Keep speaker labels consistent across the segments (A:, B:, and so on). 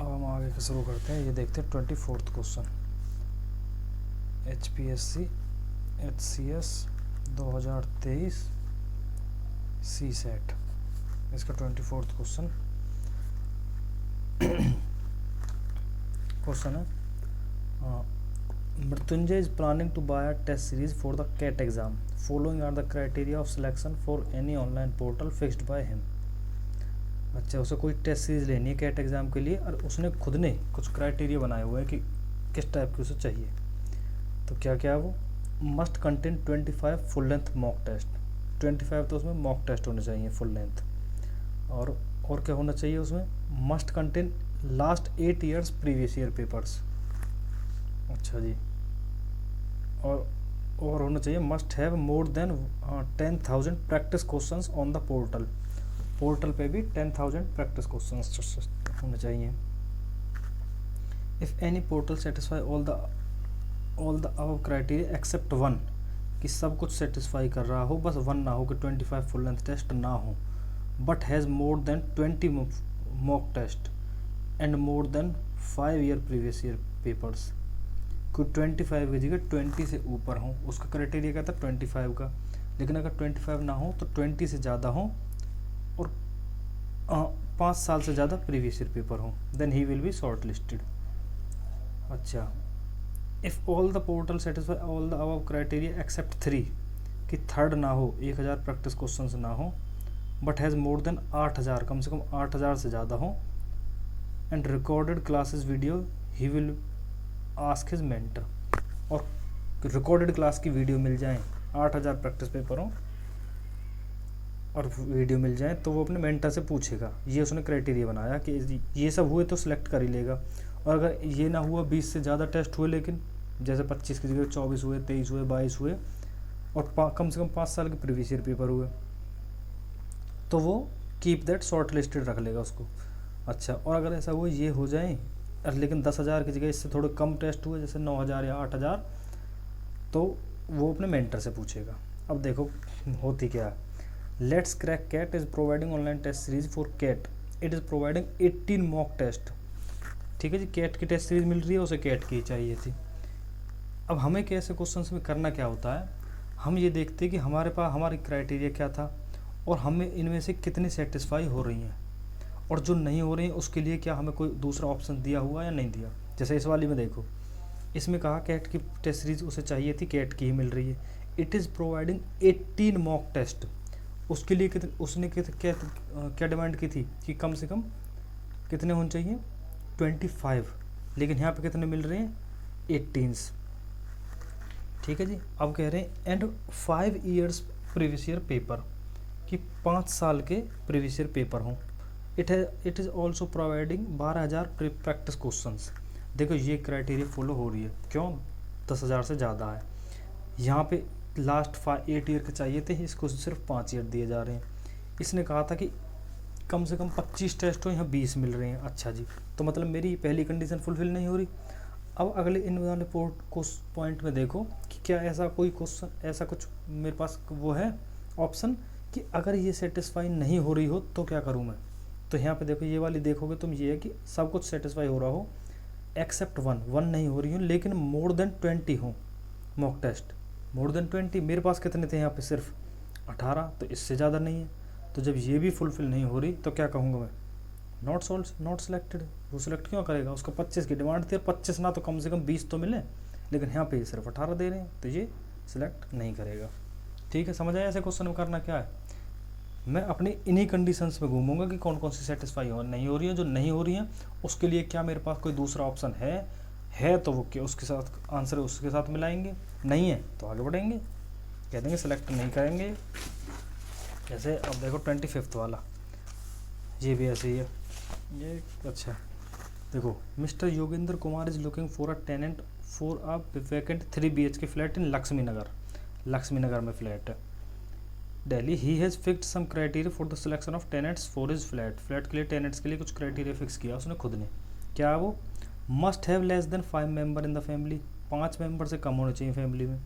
A: अब हम आगे का शुरू करते हैं। ये देखते हैं 24th question, HPSC HCS 2023 CSET, इसका 24th क्वेश्चन है Mrityunjay is planning to buy a test series for the CAT exam, following are the criteria of selection for any online portal fixed by him. अच्छा, उसे कोई test series लेनी है cat exam के लिए और उसने खुद ने कुछ क्राइटेरिया बनाए हुए हैं कि किस टाइप की उसे चाहिए। तो क्या क्या है वो? Must contain 25 full length mock test, 25 तो उसमें मॉक टेस्ट होने चाहिए फुल लेंथ। और क्या होना चाहिए उसमें? Must contain last 8 years previous year papers. अच्छा जी। और होना चाहिए must have more then 10,000 practice questions on the portal पे भी 10,000 प्रैक्टिस क्वेश्चंस होने चाहिए। If any portal satisfy all the above criteria except one, कि सब कुछ सेटिस्फाई कर रहा हो, बस वन ना हो कि 25 फुल लेंथ टेस्ट ना हो, but has more than 20 mock test and more than 5 year previous year papers. कोई 25 की जगह 20 से ऊपर हो, उसका क्राइटेरिया क्या था 25 का, लेकिन अगर 25 ना हो तो 20 से ज़्यादा हो और 5 साल से ज़्यादा प्रीवियस ईयर पेपर हो, then he will be shortlisted. अच्छा, if all the portal satisfy all the above criteria except 3, कि थर्ड ना हो, 1000 प्रैक्टिस क्वेश्चंस ना हो, बट हैज़ मोर देन 8000, कम से कम 8000 से ज़्यादा हो, and recorded classes video he will ask his mentor, और रिकॉर्डेड क्लास की वीडियो मिल जाए, 8000 प्रैक्टिस पेपर हो और वीडियो मिल जाए तो वो अपने मेंटर से पूछेगा। ये उसने क्राइटेरिया बनाया कि ये सब हुए तो सिलेक्ट कर ही लेगा। और अगर ये ना हुआ, 20 से ज़्यादा टेस्ट हुए, लेकिन जैसे 25 की जगह 24 हुए, 23 हुए, 22 हुए, और कम से कम 5 साल के प्रीवियस ईयर पेपर हुए, तो वो कीप दैट शॉर्ट लिस्टेड रख लेगा उसको। अच्छा, और अगर ऐसा हुआ ये हो जाए लेकिन 10,000 की जगह इससे थोड़े कम टेस्ट हुए, जैसे 9,000 या 8,000, तो वो अपने मेंटर से पूछेगा। अब देखो होती क्या है। Let's crack CAT is providing online test series for CAT, it is providing 18 mock test. ठीक है जी, कैट की टेस्ट सीरीज मिल रही है, उसे कैट की चाहिए थी। अब हमें कैसे क्वेश्चन में करना क्या होता है, हम ये देखते हैं कि हमारे पास हमारी क्राइटेरिया क्या था और हमें इनमें से कितनी सेटिस्फाई हो रही हैं, और जो नहीं हो रही हैं उसके लिए क्या हमें कोई दूसरा ऑप्शन दिया हुआ या नहीं दिया। जैसे इस वाली में देखो, इसमें कहा कैट की टेस्ट सीरीज उसे चाहिए थी, कैट की ही मिल रही है। It is providing 18 mock test, उसके लिए उसने क्या डिमांड की थी कि कम से कम कितने होने चाहिए 25, लेकिन यहाँ पे कितने मिल रहे हैं 18। ठीक है जी। अब कह रहे हैं and 5 years previous year paper, कि 5 साल के प्रीवियस ईयर पेपर हों। It is also providing 12,000 practice questions. देखो ये क्राइटेरिया फॉलो हो रही है, क्यों? 10,000 से ज़्यादा है। यहाँ पे लास्ट 8 ईयर के चाहिए थे, इसको सिर्फ 5 ईयर दिए जा रहे हैं। इसने कहा था कि कम से कम 25 टेस्ट हो, यहाँ 20 मिल रहे हैं। अच्छा जी, तो मतलब मेरी पहली कंडीशन फुलफिल नहीं हो रही। अब अगले इन वाले पॉइंट में देखो कि क्या ऐसा कोई क्वेश्चन, ऐसा कुछ मेरे पास वो है ऑप्शन कि अगर ये सेटिस्फाई नहीं हो रही हो तो क्या करूँ मैं। तो यहाँ पे देखो, ये वाली देखोगे तुम, ये है कि सब कुछ सेटिस्फाई हो रहा हो एक्सेप्ट वन नहीं हो रही हो, लेकिन मोर देन 20 हो मॉक टेस्ट, मोर देन 20। मेरे पास कितने थे यहाँ पे? सिर्फ 18, तो इससे ज़्यादा नहीं है। तो जब ये भी फुलफिल नहीं हो रही तो क्या कहूँगा मैं? Not selected. वो सिलेक्ट क्यों करेगा? उसको 25 की डिमांड थी, 25 ना तो कम से कम 20 तो मिले, लेकिन यहाँ पे सिर्फ 18 दे रहे हैं, तो ये सिलेक्ट नहीं करेगा। ठीक है, समझ आया ऐसे क्वेश्चन में करना क्या है? मैं अपनी इन्हीं कंडीशंस में घूमूंगा कि कौन कौन सी सेटिस्फाई हो नहीं हो रही है। जो नहीं हो रही हैं उसके लिए क्या मेरे पास कोई दूसरा ऑप्शन है तो वो क्या उसके साथ आंसर उसके साथ मिलाएंगे, नहीं है तो आगे बढ़ेंगे, कह देंगे सेलेक्ट नहीं करेंगे। जैसे अब देखो 25 वाला, ये भी ऐसे ही है ये। अच्छा देखो, mister Yogendra Kumar is looking for a tenant for a vacant 3 BHK flat in Laxmi Nagar में फ्लैट है, Delhi. He has fixed some criteria for the selection of tenants for his flat के लिए टेनेंट्स के लिए कुछ क्राइटेरिया फिक्स किया उसने खुद ने। क्या वो? Must have less than 5 member in the family, 5 member से कम होने चाहिए फैमिली में।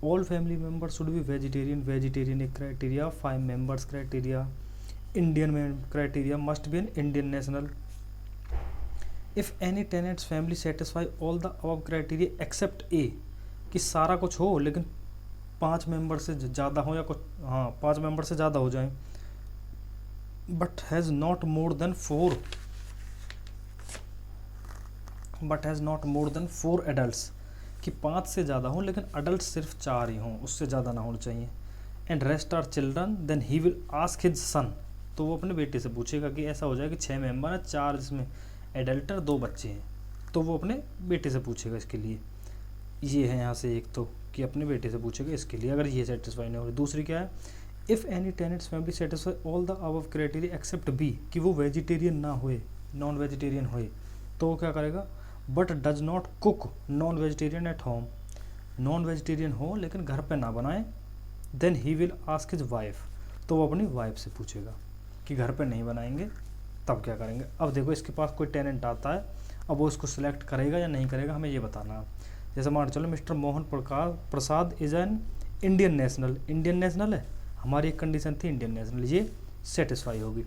A: All family members should be vegetarian एक क्राइटेरिया, 5 मेंबर्स क्राइटेरिया। इंडियन में criteria, must be an Indian national. If any tenants family satisfy all the above criteria except A, कि सारा कुछ हो लेकिन 5 मेंबर से ज़्यादा हो या कुछ, हाँ 5 मेंबर से ज़्यादा हो जाए, but has not more than 4 adults, कि 5 से ज़्यादा हों लेकिन अडल्ट सिर्फ 4 ही हों, उससे ज़्यादा ना होना चाहिए। And rest are children, then he will ask his son, तो वो अपने बेटे से पूछेगा कि ऐसा हो जाए कि 6 मेंबर हैं, 4 जिसमें एडल्ट और 2 बच्चे हैं, तो वो अपने बेटे से पूछेगा इसके लिए। ये है यहाँ से एक तो कि अपने बेटे से पूछेगा इसके लिए, अगर ये सेटिस्फाई नहीं हो रही। दूसरी क्या है, if any tenants family satisfy all the above criteria except B, कि वो वेजिटेरियन ना हुए, नॉन वेजिटेरियन हुए, तो वो क्या करेगा, but does not cook non vegetarian at home, non vegetarian हो लेकिन घर पे ना बनाए, then he will ask his wife, तो वो अपनी वाइफ से पूछेगा कि घर पे नहीं बनाएंगे तब क्या करेंगे। अब देखो इसके पास कोई टेनेंट आता है, अब वो इसको सिलेक्ट करेगा या नहीं करेगा, हमें ये बताना है। जैसे मान चलो mister Mohan Prasad is an Indian national, Indian national है, हमारी एक कंडीशन थी इंडियन नेशनल, ये सेटिस्फाई होगी।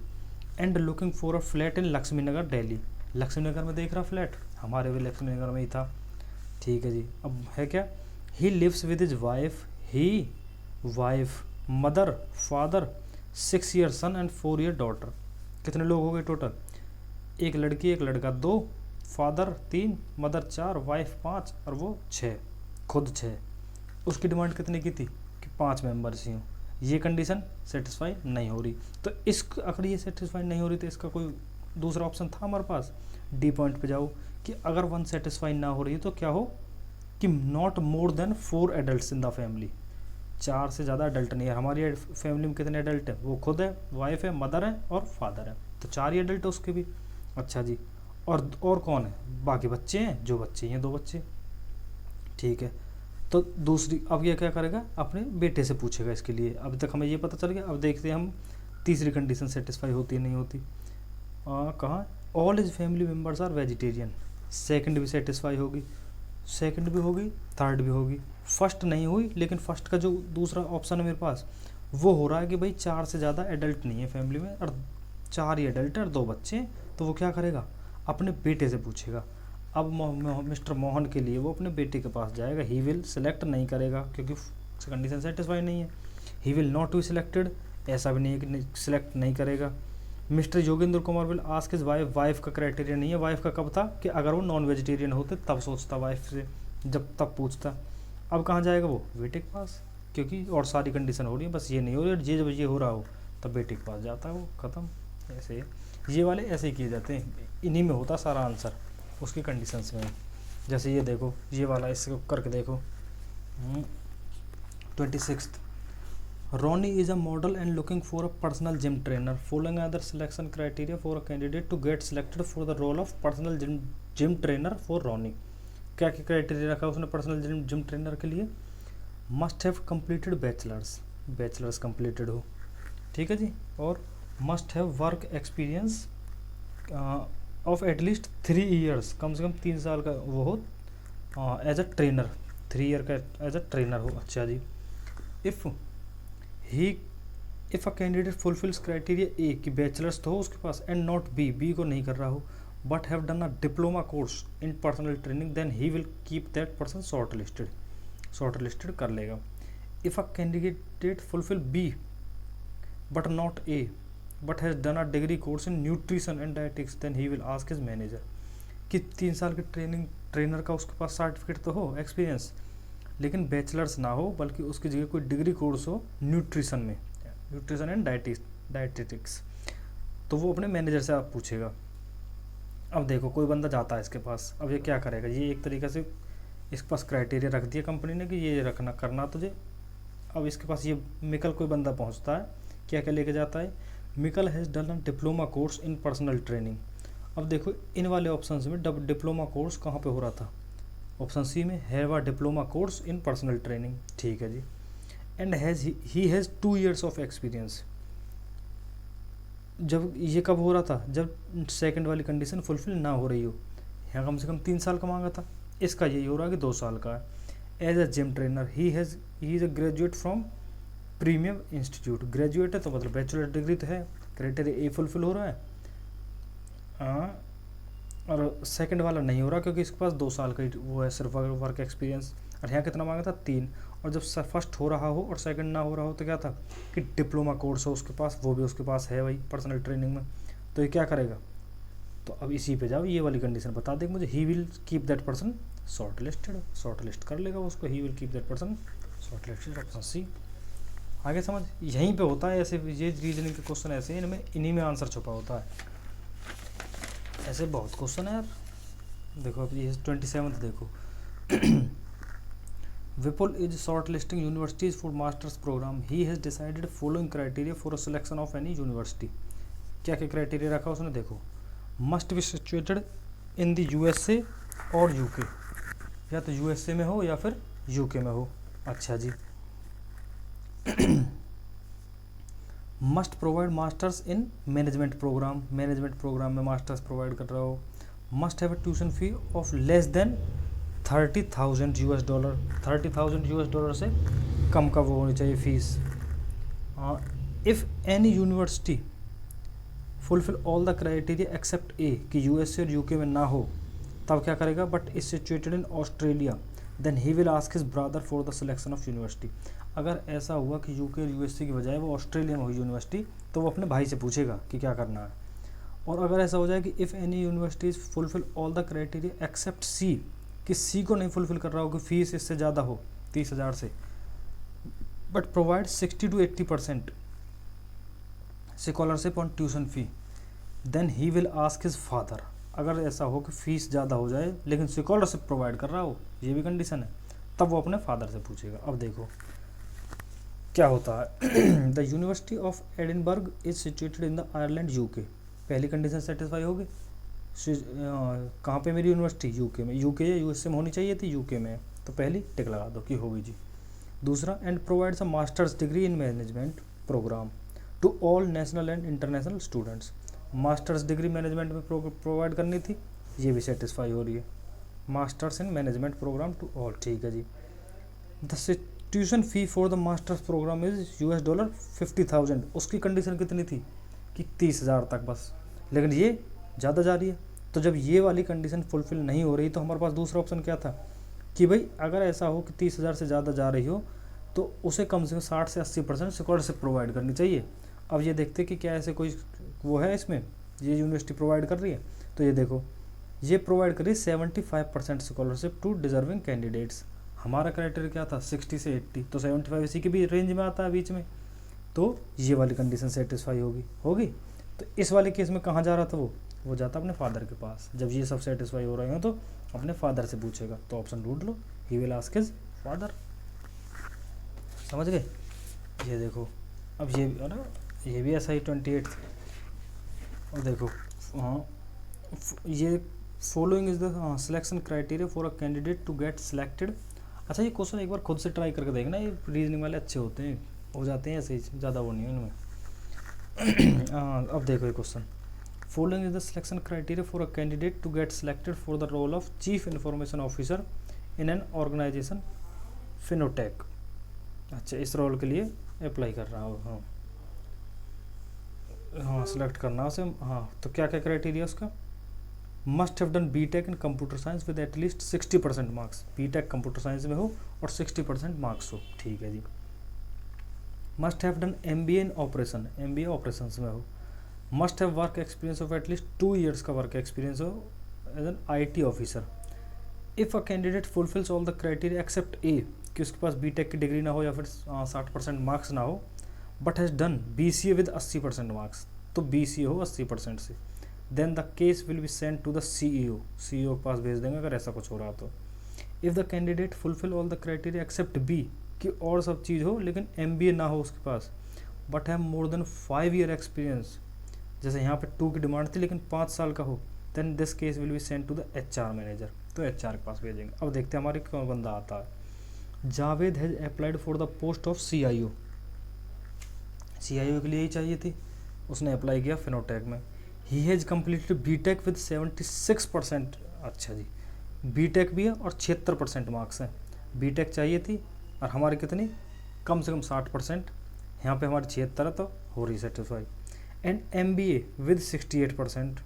A: And looking for a flat in Laxmi Nagar Delhi, Laxmi Nagar में देख रहा फ्लैट, हमारे भी लक्ष्मी नगर में ही था, ठीक है जी। अब है क्या, he lives with his wife mother father 6 year son and 4 year daughter, कितने लोग हो गए टोटल, एक लड़की एक लड़का 2, फादर 3, मदर 4, वाइफ 5 और वो 6, खुद 6। उसकी डिमांड कितने की थी कि 5 मेंबर्स ही हों, ये कंडीशन सेटिस्फाई नहीं हो रही। तो इस अगर ये सेटिस्फाई नहीं हो रही तो इसका कोई दूसरा ऑप्शन था हमारे पास, डी पॉइंट पे जाओ कि अगर 1 सेटिस्फाई ना हो रही है तो क्या हो कि not more than 4 adult in the family, 4 से ज़्यादा एडल्ट नहीं है। हमारी फैमिली में कितने एडल्ट है, वो खुद है, वाइफ है, मदर है और फादर है, तो 4 ही एडल्ट है उसके भी। अच्छा जी, और कौन है, बाकी बच्चे हैं, जो बच्चे हैं 2 बच्चे, ठीक है। तो दूसरी, अब ये क्या करेगा, अपने बेटे से पूछेगा इसके लिए। अभी तक हमें ये पता चल गया, अब देखते हैं हम तीसरी कंडीशन सेटिस्फाई होती है नहीं होती। कहाँ, all his family members are vegetarian, second भी सेटिस्फाई होगी, सेकंड भी होगी, थर्ड भी होगी। फर्स्ट नहीं हुई, लेकिन फर्स्ट का जो दूसरा ऑप्शन है मेरे पास वो हो रहा है कि भाई 4 से ज़्यादा एडल्ट नहीं है फैमिली में और 4 ही एडल्ट है और 2 बच्चे, तो वो क्या करेगा, अपने बेटे से पूछेगा। अब मिस्टर मोहन के लिए वो अपने बेटे के पास जाएगा, ही विल सेलेक्ट नहीं करेगा क्योंकि कंडीशन सेटिस्फाई नहीं है। He will not be selected, ऐसा भी नहीं है कि सिलेक्ट नहीं करेगा। Mister Yogendra Kumar will ask his wife का क्राइटेरिया नहीं है, वाइफ का कब था कि अगर वो नॉन वेजिटेरियन होते तब सोचता वाइफ से, जब तब पूछता। अब कहाँ जाएगा वो, बेटे के पास, क्योंकि और सारी कंडीशन हो रही है, बस ये नहीं हो रही, ये जब ये हो रहा हो तब बेटे के पास जाता है वो, ख़त्म। ऐसे ये वाले ऐसे ही किए जाते हैं, इन्हीं में होता सारा आंसर उसकी कंडीशंस में। जैसे ये देखो, ये वाला इसको करके देखो, 26 Ronnie is a model and looking for a personal gym trainer. Following other selection criteria for a candidate to get selected for the role of personal gym trainer for Ronnie. क्या क्या क्राइटेरिया रखा उसने personal gym trainer के लिए, must have completed bachelors completed हो, ठीक है जी, और must have work experience of at least 3 years, कम से कम 3 साल का वो हो एज अ ट्रेनर, 3 ईयर का एज अ ट्रेनर हो। अच्छा जी, if a candidate fulfils criteria A कि बैचलर्स तो हो उसके पास एंड नॉट बी को नहीं कर रहा हो, but have done a diploma course in personal training, then he will keep that person short listed कर लेगा। If a candidate fulfil B but not A but has done a degree course in nutrition and dietetics, then he will ask his manager कि 3 साल के trainer का उसके पास certificate तो हो, experience, लेकिन बैचलर्स ना हो बल्कि उसकी जगह कोई डिग्री कोर्स हो न्यूट्रिशन में, न्यूट्रिशन एंड डायटिक्स, तो वो अपने मैनेजर से आप पूछेगा। अब देखो कोई बंदा जाता है इसके पास, अब ये क्या करेगा, ये एक तरीके से इसके पास क्राइटेरिया रख दिया कंपनी ने कि ये रखना करना तुझे। अब इसके पास ये मिकल कोई बंदा पहुंचता है, क्या क्या लेके जाता है, Michael has done a diploma course in personal training. अब देखो इन वाले ऑप्शन में डिप्लोमा कोर्स कहाँ पे हो रहा था, ऑप्शन सी में, have a diploma course in personal training, ठीक है जी। And he has 2 years of experience, जब ये कब हो रहा था, जब सेकंड वाली कंडीशन फुलफिल ना हो रही हो, यहाँ कम से कम 3 साल का मांगा था, इसका यही हो रहा है कि 2 साल का है। As a gym trainer he is a graduate from premium institute, graduate है तो मतलब बैचलर डिग्री तो है, क्राइटेरिया ए फुलफिल हो रहा है। और सेकंड वाला नहीं हो रहा क्योंकि इसके पास 2 साल का ही वो है सिर्फ वर्क एक्सपीरियंस, और यहाँ कितना मांगा था 3। और जब फर्स्ट हो रहा हो और सेकंड ना हो रहा हो तो क्या था कि डिप्लोमा कोर्स हो उसके पास, वो भी उसके पास है वही पर्सनल ट्रेनिंग में, तो ये क्या करेगा। तो अब इसी पे जाओ, ये वाली कंडीशन बता दे मुझे, he will keep that person short listed, short list कर लेगा उसको, he will keep that person short listed, option C. आगे समझ, यहीं पे होता है ऐसे, ये रीजनिंग के क्वेश्चन ऐसे हैं, इनमें इन्हीं में आंसर छुपा होता है। ऐसे बहुत क्वेश्चन है यार। देखो अब ये 27th देखो Vipul is short listing universities for masters program, he has decided following criteria for a selection of any university. क्या क्या क्राइटेरिया रखा उसने, देखो must be situated in the USA और यूके, या तो यूएसए में हो या फिर यूके में हो। अच्छा जी must provide masters in management program, management program में मास्टर्स प्रोवाइड कर रहा हो। Must have a tuition fee of less than $30,000, $30,000 से कम का वो होनी चाहिए fees. If any university fulfil all the criteria except A, कि यूएसए और यूके में ना हो, तब क्या करेगा, but is situated in Australia, then he will ask his brother for the selection of university. अगर ऐसा हुआ कि यूके और यूएसए की बजाय वो ऑस्ट्रेलिया में हुई यूनिवर्सिटी, तो वो अपने भाई से पूछेगा कि क्या करना है। और अगर ऐसा हो जाए कि if any universities fulfil all the criteria except C, कि सी को नहीं फुलफिल कर रहा हो, कि फीस इससे ज़्यादा हो 30,000 से, but provide 60 to 80% scholarship on tuition fee, then he will ask his father. अगर ऐसा हो कि फ़ीस ज़्यादा हो जाए लेकिन स्कॉलरशिप प्रोवाइड कर रहा हो, ये भी कंडीशन है, तब वो अपने फादर से पूछेगा। अब देखो क्या होता है the university of Edinburgh is situated in the Ireland UK, पहली कंडीशन सेटिस्फाई होगी। कहाँ पे मेरी यूनिवर्सिटी, यूके में, यूके या यूएसए में होनी चाहिए थी, यूके में, तो पहली टिक लगा दो कि होगी जी। दूसरा, and provides a masters degree in management program to all national and international students, masters degree management में प्रोवाइड करनी थी, ये भी सेटिस्फाई हो रही है। Masters in management program to all, ठीक है जी। The tuition fee for the masters program is $50,000, उसकी कंडीशन कितनी थी कि 30,000 तक बस, लेकिन ये ज़्यादा जा रही है। तो जब ये वाली कंडीशन फुलफिल नहीं हो रही, तो हमारे पास दूसरा ऑप्शन क्या था कि भाई अगर ऐसा हो कि 30,000 से ज़्यादा जा रही हो, तो उसे कम से कम 60 से 80% स्कॉलरशिप प्रोवाइड करनी चाहिए। अब ये देखते कि क्या ऐसे कोई वो है इसमें, ये यूनिवर्सिटी प्रोवाइड कर रही है, तो ये देखो ये प्रोवाइड करी 75% स्कॉलरशिप टू डिजर्विंग कैंडिडेट्स। हमारा क्राइटेरिया क्या था 60 से 80, तो 75 इसी के भी रेंज में आता है बीच में, तो ये वाली कंडीशन सेटिस्फाई होगी। तो इस वाले केस में कहाँ जा रहा था वो जाता अपने फादर के पास। जब ये सब सेटिस्फाई हो रहे हो तो अपने फादर से पूछेगा, तो ऑप्शन ढूंढ लो, he will ask his father. समझ गए। ये देखो अब ये भी ऐसा ही 28। और देखो हाँ, ये following is the selection criteria for a candidate to get selected. अच्छा ये क्वेश्चन एक बार खुद से ट्राई करके देखना, ये रीजनिंग वाले अच्छे होते हैं, हो जाते हैं ऐसे ही, ज़्यादा वो नहीं है इनमें। अब देखो ये question, following is the selection criteria for a candidate to get selected for the role of chief information officer in an organisation Finotech. अच्छा इस रोल के लिए अप्लाई कर रहा हो, हाँ सिलेक्ट करना उसे, हाँ तो क्या क्या क्राइटेरिया उसका, must have done BTech in computer science with at least 60% marks, BTech computer science में हो और 60% मार्क्स हो, ठीक है जी। Must have done MBA in operation, MBA operations में हो। Must have work experience of at least 2 years का वर्क एक्सपीरियंस हो as an IT officer. If a candidate fulfils all the criteria except A, कि उसके पास बीटेक की degree ना हो या फिर 60% मार्क्स ना हो, but has done BCA with 80% marks, तो BCA हो 80% से, then the case will be send to the CEO के पास भेज देंगे अगर ऐसा कुछ हो रहा तो। If the candidate fulfil all the criteria except B, कि और सब चीज़ हो लेकिन MBA ना हो उसके पास, but have more than 5 year experience, जैसे यहाँ पे 2 की डिमांड थी लेकिन 5 साल का हो, then this case will be send to the HR manager, तो HR के पास भेजेंगे। अब देखते हैं हमारे कौन बंदा आता है। Javed has applied for the post of CIO के लिए ही चाहिए थी, उसने अप्लाई किया फिनोटेक में। He has completed BTech with 76%, अच्छा जी बीटेक भी है और 76% मार्क्स हैं, बीटेक चाहिए थी और हमारी कितनी, कम से कम 60%, यहाँ पे हमारी 76 है तो हो रही satisfy. And MBA with 68%,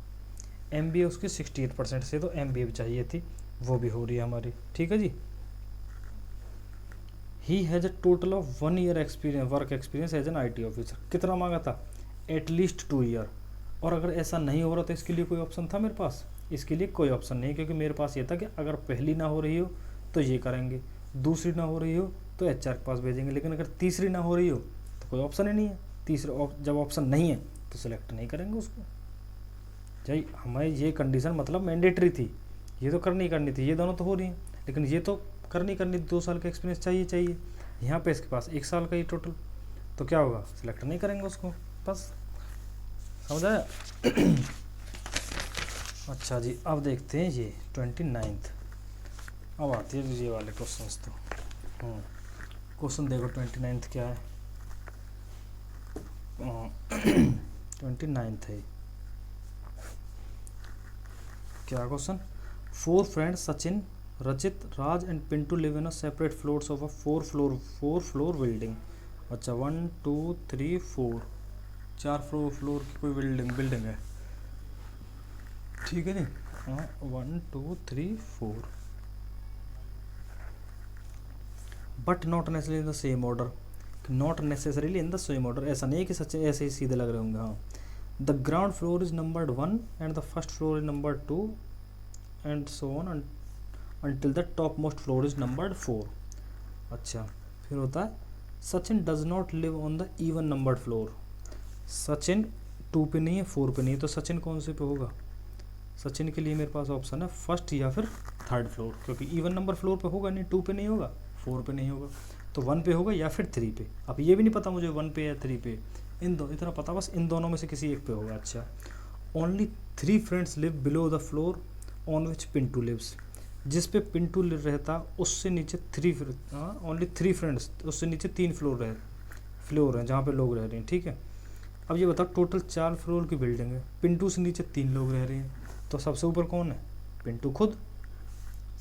A: MBA उसकी 68% से, तो MBA भी चाहिए थी, वो भी हो रही है हमारी। ठीक है जी। He has a total of 1 year experience, work experience as an IT officer. कितना मांगा था? At least 2 year. और अगर ऐसा नहीं हो रहा तो इसके लिए कोई ऑप्शन था मेरे पास? इसके लिए कोई ऑप्शन नहीं, क्योंकि मेरे पास ये था कि अगर पहली ना हो रही हो तो ये करेंगे, दूसरी ना हो रही हो तो HR के पास भेजेंगे, लेकिन अगर तीसरी ना हो रही हो तो कोई ऑप्शन ही नहीं है। तीसरा जब ऑप्शन नहीं है तो सिलेक्ट नहीं करेंगे उसको। भाई हमें ये कंडीशन मतलब मैंडेटरी थी, ये तो करनी करनी थी, ये दोनों तो हो रही हैं, लेकिन ये तो करनी करनी थी, 2 साल का एक्सपीरियंस चाहिए। यहाँ पे इसके पास 1 साल का ही टोटल, तो क्या होगा? सिलेक्ट नहीं करेंगे उसको, बस। समझ आया? अच्छा जी, अब देखते हैं ये 29th। अब आती है ये वाले क्वेश्चंस। तो क्वेश्चन देखो 29th क्या है। 29th है क्या question? 4 friends Sachin, Rachit, Raj and Pintu live in a separate floors of a 4 floor building. अच्छा 1 2 3 4, 4 फ्लोर की कोई बिल्डिंग है। ठीक है जी। 1 2 3 4, but not necessary in the same order. Not necessarily in the same order, ऐसा नहीं कि सच ऐसे ही सीधे लग रहे होंगे। हाँ, the ground floor is numbered 1 and the first floor is numbered 2 and so on until the top most floor is numbered 4। अच्छा, फिर होता है Sachin does not live on the even numbered floor. Sachin 2 पे नहीं है, 4 पे नहीं है, तो सचिन कौन से पे होगा? सचिन के लिए मेरे पास ऑप्शन है फर्स्ट या फिर 3rd फ्लोर, क्योंकि इवन नंबर फ्लोर पे होगा नहीं, 2 पे नहीं होगा, 4 पे नहीं होगा, तो 1 पे होगा या फिर 3 पे। अब ये भी नहीं पता मुझे 1 पे या 3 पे, इतना पता बस इन दोनों में से किसी एक पे होगा। अच्छा, only 3 friends live below the floor on which Pintu lives. जिस पे पिंटू रहता उससे नीचे ओनली 3 फ्रेंड्स, उससे नीचे 3 फ्लोर हैं जहाँ पे लोग रह रहे हैं। ठीक है, अब ये बताओ टोटल 4 फ्लोर की बिल्डिंग है, पिंटू से नीचे 3 लोग रह रहे हैं, तो सबसे ऊपर कौन है? पिंटू खुद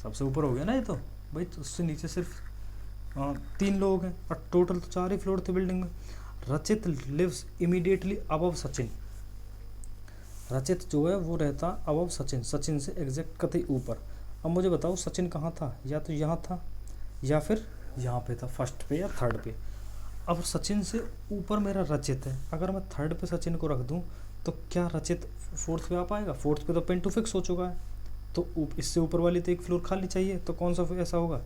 A: सबसे ऊपर हो गया ना ये तो भाई। तो उससे नीचे सिर्फ 3 लोग हैं और टोटल तो 4 ही फ्लोर थे बिल्डिंग में। रचित लिव्स इमीडिएटली अबव सचिन। रचित जो है वो रहता अबव सचिन, सचिन से एग्जैक्ट कतई ऊपर। अब मुझे बताओ सचिन कहाँ था? या तो यहाँ था या फिर यहाँ पे था, फर्स्ट पे या 3rd पे। अब सचिन से ऊपर मेरा रचित है, अगर मैं 3rd पे सचिन को रख दूँ तो क्या रचित 4th पे आ पाएगा? 4th पे तो पिंटू फिक्स हो चुका है, तो इससे ऊपर वाली तो एक फ्लोर खाली चाहिए, तो कौन सा ऐसा होगा?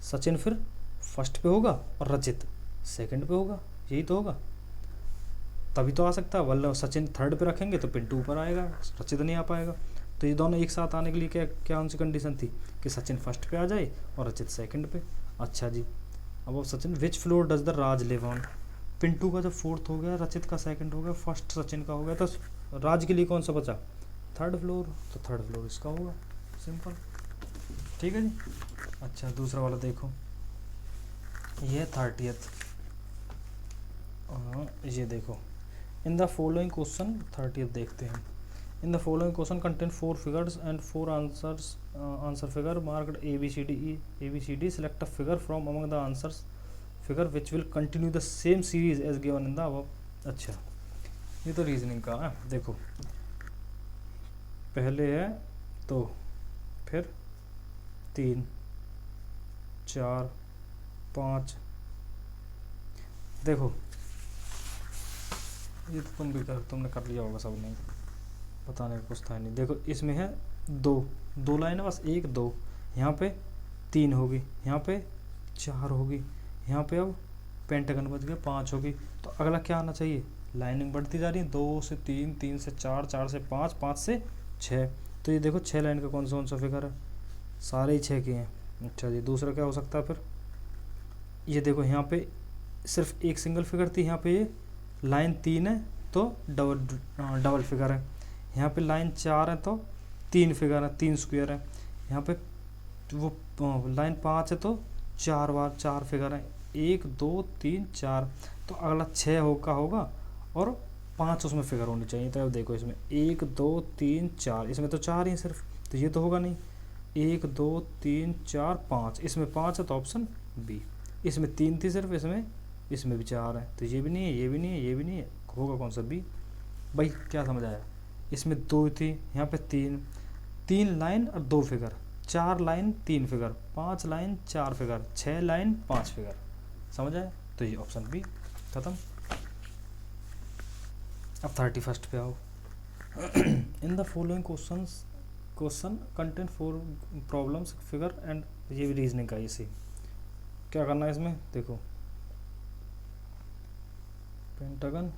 A: सचिन फिर फर्स्ट पे होगा और रचित 2nd पे होगा, यही तो होगा, तभी तो आ सकता है। वल्लभ सचिन 3rd पे रखेंगे तो पिंटू ऊपर आएगा, रचित नहीं आ पाएगा। तो ये दोनों एक साथ आने के लिए क्या कौन सी कंडीशन थी कि सचिन फर्स्ट पे आ जाए और रचित 2nd पे। अच्छा जी, अब सचिन विच floor does the Raj live on. Pintu का जब 4th हो गया, रचित का 2nd हो गया, फर्स्ट सचिन का हो गया, तो राज के लिए कौन सा बचा? 3rd फ्लोर, तो 3rd फ्लोर इसका होगा, सिंपल। ठीक है जी। अच्छा दूसरा वाला देखो, ये 30th। ये देखो, in the following question 30th देखते हैं। In the following question contain 4 figures and 4 answers. Answer figure marked A B C D E A B C D. Select a figure from among the answers figure which will continue the same series as given in the above. अच्छा, ये तो reasoning का है। देखो पहले है 2, फिर 3 4 5। देखो ये तो तुमने कर लिया होगा सब, नहीं बताने का कुछ था नहीं। देखो इसमें है 2 लाइन है बस, 1 2, यहाँ पे 3 होगी, यहाँ पे 4 होगी, यहाँ पे अब पेंटागन बच गया 5 होगी। तो अगला क्या आना चाहिए? लाइनिंग बढ़ती जा रही है, 2 से 3, 3 से 4, 4 से 5, 5 से 6। तो ये देखो 6 लाइन का कौन सा फिगर है? सारे ही 6 के हैं। अच्छा जी, दूसरा क्या हो सकता है फिर? ये देखो यहाँ पे सिर्फ एक सिंगल फिगर थी, यहाँ पे ये लाइन 3 है तो डबल फिगर है, यहाँ पे लाइन 4 है तो 3 फिगर है, 3 स्क्वायर है, यहाँ पे वो लाइन 5 है तो 4 बार 4 फिगर है, 1 2 3 4। तो अगला 6 होगा और 5 उसमें फिगर होनी चाहिए। तो अब देखो इसमें 1 2 3 4, इसमें तो 4 ही सिर्फ, तो ये तो होगा नहीं। 1 2 3 4 5, इसमें 5 है तो ऑप्शन बी। इसमें 3 थी सिर्फ, इसमें भी 4 है, तो ये भी नहीं है, ये भी नहीं है, ये भी नहीं है, होगा कौन सा? बी। भाई क्या समझ आया? इसमें 2 थी, यहाँ पे 3 लाइन और 2 figure, 4 line 3 figure, 5 line 4 figure, 6 line 5 figure. समझ आए? तो ये ऑप्शन बी खत्म। अब 31 पे आओ। In the following question content 4 problems figure and, ये भी रीजनिंग का इसी। क्या करना है इसमें? देखो पेंटागन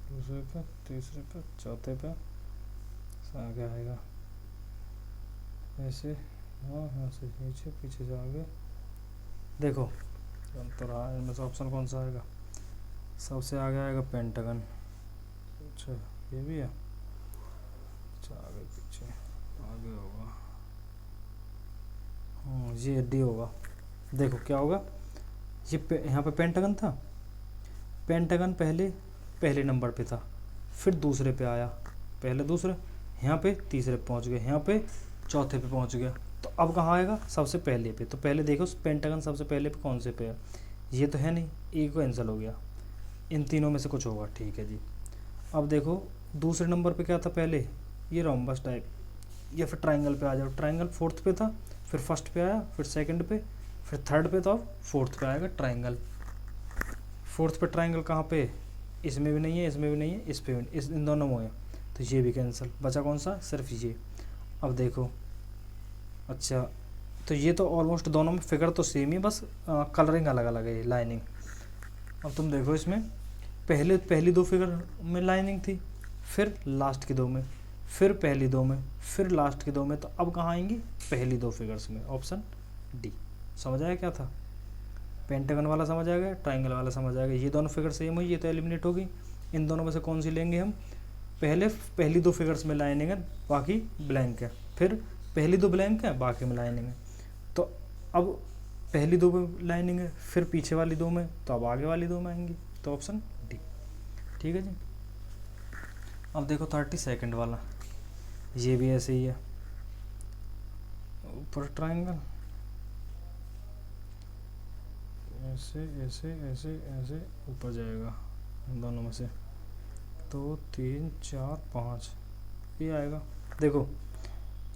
A: दूसरे पे, तीसरे पे, चौथे पे आगे आएगा ऐसे, हाँ हाँ से नीचे, पीछे से आगे। देखो तो रहा है इनमें से ऑप्शन कौन सा आएगा? सबसे आगे आएगा पेंटागन। अच्छा ये भी है, अच्छा आगे पीछे आगे होगा, ये डी होगा। देखो क्या होगा, ये यहाँ पे पेंटागन था, पेंटागन पहले नंबर पे था, फिर दूसरे पे आया, पहले दूसरे, यहाँ पे तीसरे पे पहुँच गए, यहाँ पे चौथे पे पहुँच गया। तो अब कहाँ आएगा? सबसे पहले पे। तो पहले देखो पेंटागन सबसे पहले पे कौन से पे है? ये तो है नहीं, ए को कैंसिल हो गया, इन तीनों में से कुछ होगा। ठीक है जी। अब देखो दूसरे नंबर पे क्या था पहले? ये रोम्बस टाइप, या फिर ट्राइंगल पे आ जाओ। ट्राइंगल फोर्थ पे था, फिर फर्स्ट पे आया, फिर सेकंड पे, फिर थर्ड पे, तो अब फोर्थ पे आएगा ट्राइंगल। फोर्थ पे ट्राइंगल कहाँ पे? इसमें भी नहीं है, इसमें भी नहीं है, इस पे भी, इन दोनों में है, तो ये भी कैंसिल। बचा कौन सा? सिर्फ ये। अब देखो, अच्छा तो ये तो ऑलमोस्ट दोनों में फिगर तो सेम ही, बस कलरिंग अलग अलग है, लाइनिंग। अब तुम देखो इसमें पहली 2 फिगर में लाइनिंग थी, फिर लास्ट की 2 में, फिर पहली 2 में, फिर लास्ट की 2 में। तो अब कहाँ आएंगी? पहली 2 फिगर्स में, ऑप्शन डी। समझ आया क्या था? पेंटागन वाला समझ आ गया, ट्राइंगल वाला समझ आ गया। ये दोनों फिगर सेम हुई, ये तो एलिमिनेट होगी। इन दोनों में से कौन सी लेंगे हम? पहली 2 फिगर्स में लाइनिंग है, बाकी ब्लैंक है, फिर पहली 2 ब्लैंक है, बाकी में लाइनिंग है। तो अब पहली 2 में लाइनिंग है, फिर पीछे वाली 2 में, तो अब आगे वाली 2 में आएंगी, तो ऑप्शन डी। ठीक है जी। अब देखो 32 वाला, ये भी ऐसे ही है, ऊपर ट्राइंगल, ऐसे ऐसे ऐसे ऐसे ऊपर जाएगा, इन दोनों में से 2 3 4 5 ये आएगा। देखो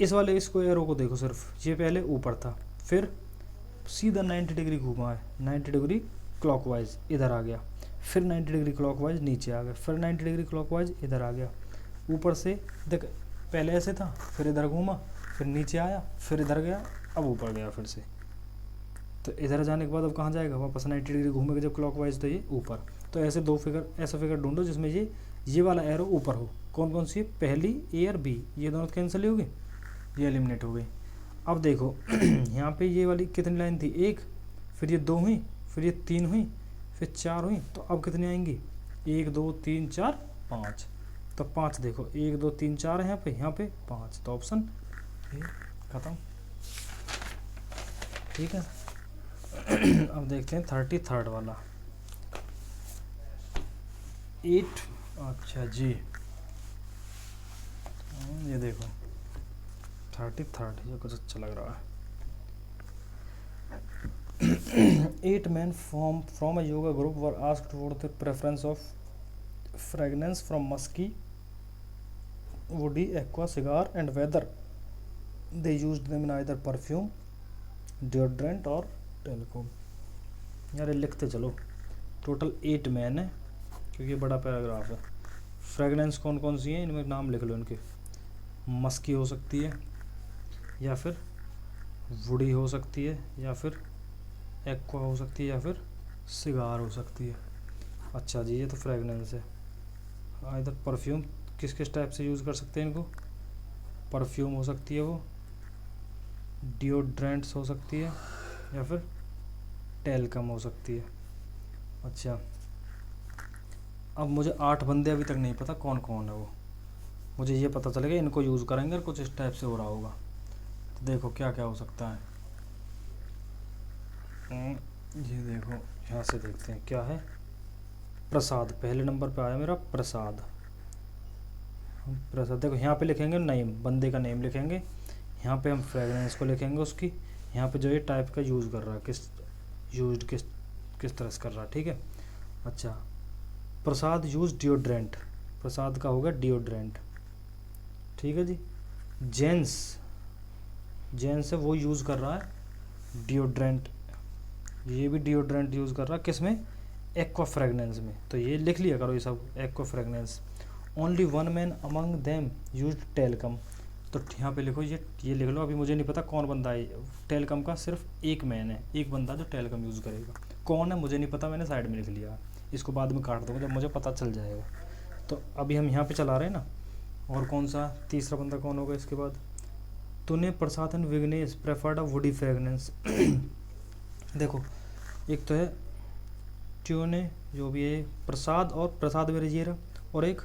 A: इस वाले इसको एरो को देखो, सिर्फ ये पहले ऊपर था, फिर सीधा 90 डिग्री घूमा है, 90 डिग्री क्लॉकवाइज इधर आ गया, फिर 90 डिग्री क्लॉकवाइज नीचे आ गया, फिर 90 डिग्री क्लॉकवाइज इधर आ गया। ऊपर से देख, पहले ऐसे था, फिर इधर घूमा, फिर नीचे आया, फिर इधर गया, अब ऊपर गया फिर से। तो इधर जाने के बाद अब कहाँ जाएगा? वापस 90 डिग्री घूमेगा जब क्लॉकवाइज, तो ये ऊपर। तो ऐसे 2 फिगर, ऐसा फिगर ढूंढो जिसमें ये वाला एरो ऊपर हो। कौन कौन सी? पहली ए और बी, ये दोनों कैंसिल ही हो गई, ये एलिमिनेट हो गई। अब देखो यहाँ पे ये वाली कितनी लाइन थी? 1, फिर ये 2 हुई, फिर ये 3 हुई, फिर 4 हुई, तो अब कितनी आएंगी? 1 2 3 4 5। तो 5 देखो, 1 2 3 4 है यहाँ पे 5, तो ऑप्शन ए खत्म। ठीक है। अब देखते हैं 33 वाला, 8। अच्छा जी, ये देखो 33, ये कुछ अच्छा लग रहा है। 8 men from a yoga group were asked for the preference of fragrance from musky, woody, aqua, cigar and whether they used them in either perfume, deodorant or talcum। यार लिखते चलो, टोटल 8 मैन है, क्योंकि बड़ा पैराग्राफ है। Fragrance कौन कौन सी है, इनमें नाम लिख लो इनके। मस्की हो सकती है, या फिर वुडी हो सकती है, या फिर एक्वा हो सकती है, या फिर सिगार हो सकती है। अच्छा जी, ये तो फ्रेगनेंस है। इधर परफ्यूम किस किस टाइप से यूज़ कर सकते हैं इनको? परफ्यूम हो सकती है वो, डिओड्रेंट्स हो सकती है, या फिर टेलकम हो सकती है। अच्छा, अब मुझे 8 बंदे अभी तक नहीं पता कौन कौन है वो, मुझे ये पता चलेगा इनको यूज़ करेंगे और कुछ इस टाइप से हो रहा होगा। तो देखो क्या क्या हो सकता है। ये देखो, यहाँ से देखते हैं क्या है। प्रसाद पहले नंबर पे आया मेरा, प्रसाद। प्रसाद देखो, यहाँ पे लिखेंगे नेम, बंदे का नेम लिखेंगे, यहाँ पे हम फ्रेगरेंस को लिखेंगे उसकी, यहाँ पे जो ये टाइप का यूज़ कर रहा है, किस तरह से कर रहा है। ठीक है। अच्छा, प्रसाद यूज डिओड्रेंट, प्रसाद का होगा डिओड्रेंट, ठीक है जी। जेंस, जेंस है वो यूज़ कर रहा है डिओड्रेंट, ये भी डिओड्रेंट यूज़ कर रहा है किस में, एक्वा फ्रेगनेंस में। तो ये लिख लिया करो ये सब, aqua fragrance. Only one man among them use talcum, तो यहाँ पे लिखो ये लिख लो। अभी मुझे नहीं पता कौन बंदा है, टेलकम का सिर्फ एक मैन है, एक बंदा जो टेलकम यूज़ करेगा। कौन है मुझे नहीं पता, मैंने साइड में लिख लिया, इसको बाद में काट दूँगा जब मुझे पता चल जाएगा। तो अभी हम यहाँ पे चला रहे हैं ना। और कौन सा तीसरा बंदा कौन होगा इसके बाद, तूने Prasad and Vignesh preferred a woody fragrance. देखो एक तो है ट्यूने जो भी है प्रसाद, और प्रसाद वेरेजिएरा, और एक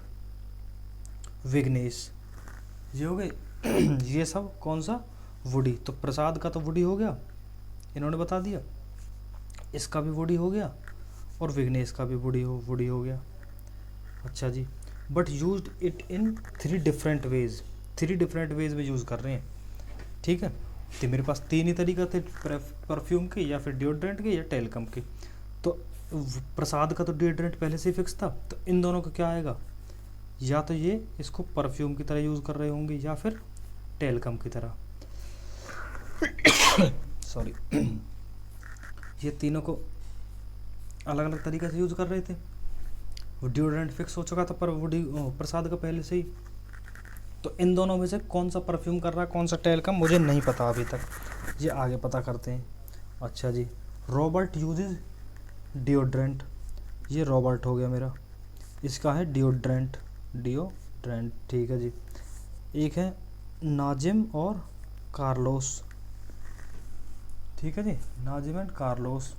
A: विग्नेश, ये हो गए। ये सब कौन सा, वुडी। तो प्रसाद का तो वुडी हो गया, इन्होंने बता दिया, इसका भी वुडी हो गया, और विग्नेश का भी वुडी हो गया। अच्छा जी, but used it in 3 different ways, 3 different ways में यूज़ कर रहे हैं, ठीक है। तो मेरे पास 3 ही तरीका थे, परफ्यूम के या फिर डिओड्रेंट के या टेलकम के। तो प्रसाद का तो डिओड्रेंट पहले से ही फिक्स था, तो इन दोनों का क्या आएगा, या तो ये इसको परफ्यूम की तरह यूज़ कर रहे होंगे या फिर टेलकम की तरह। सॉरी, ये तीनों को अलग अलग तरीके से यूज़ कर रहे थे। डिओड्रेंट फिक्स हो चुका था पर प्रसाद का पहले से ही। तो इन दोनों में से कौन सा परफ्यूम कर रहा है कौन सा टेलकम मुझे नहीं पता अभी तक, ये आगे पता करते हैं। अच्छा जी, रॉबर्ट यूजेज डिओड्रेंट, ये रॉबर्ट हो गया मेरा, इसका है डिओड्रेंट, ठीक है जी। एक है नाजिम और कार्लोस, ठीक है जी, नाजिम एंड कार्लोस।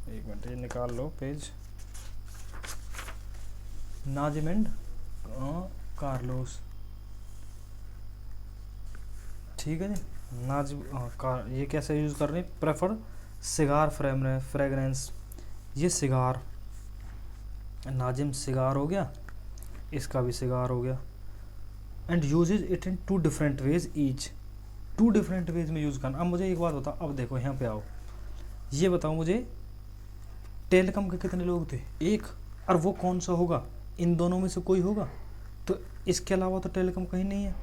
A: एक मिनट ये निकाल लो पेज, नाजिम एंड कार्लोस, ठीक है जी। ये कैसे यूज़ कर रहे हैं, प्रेफर सिगार फ्रेगरेंस, ये सिगार, नाजिम सिगार हो गया, इसका भी सिगार हो गया। And uses it in 2 different ways each, 2 different ways में यूज़ करना। अब मुझे एक बात बताओ, अब देखो यहाँ पे आओ, ये बताओ मुझे टेलकम के कितने लोग थे, एक, और वो कौन सा होगा, इन दोनों में से कोई होगा। तो इसके अलावा तो टेलकम कहीं नहीं है।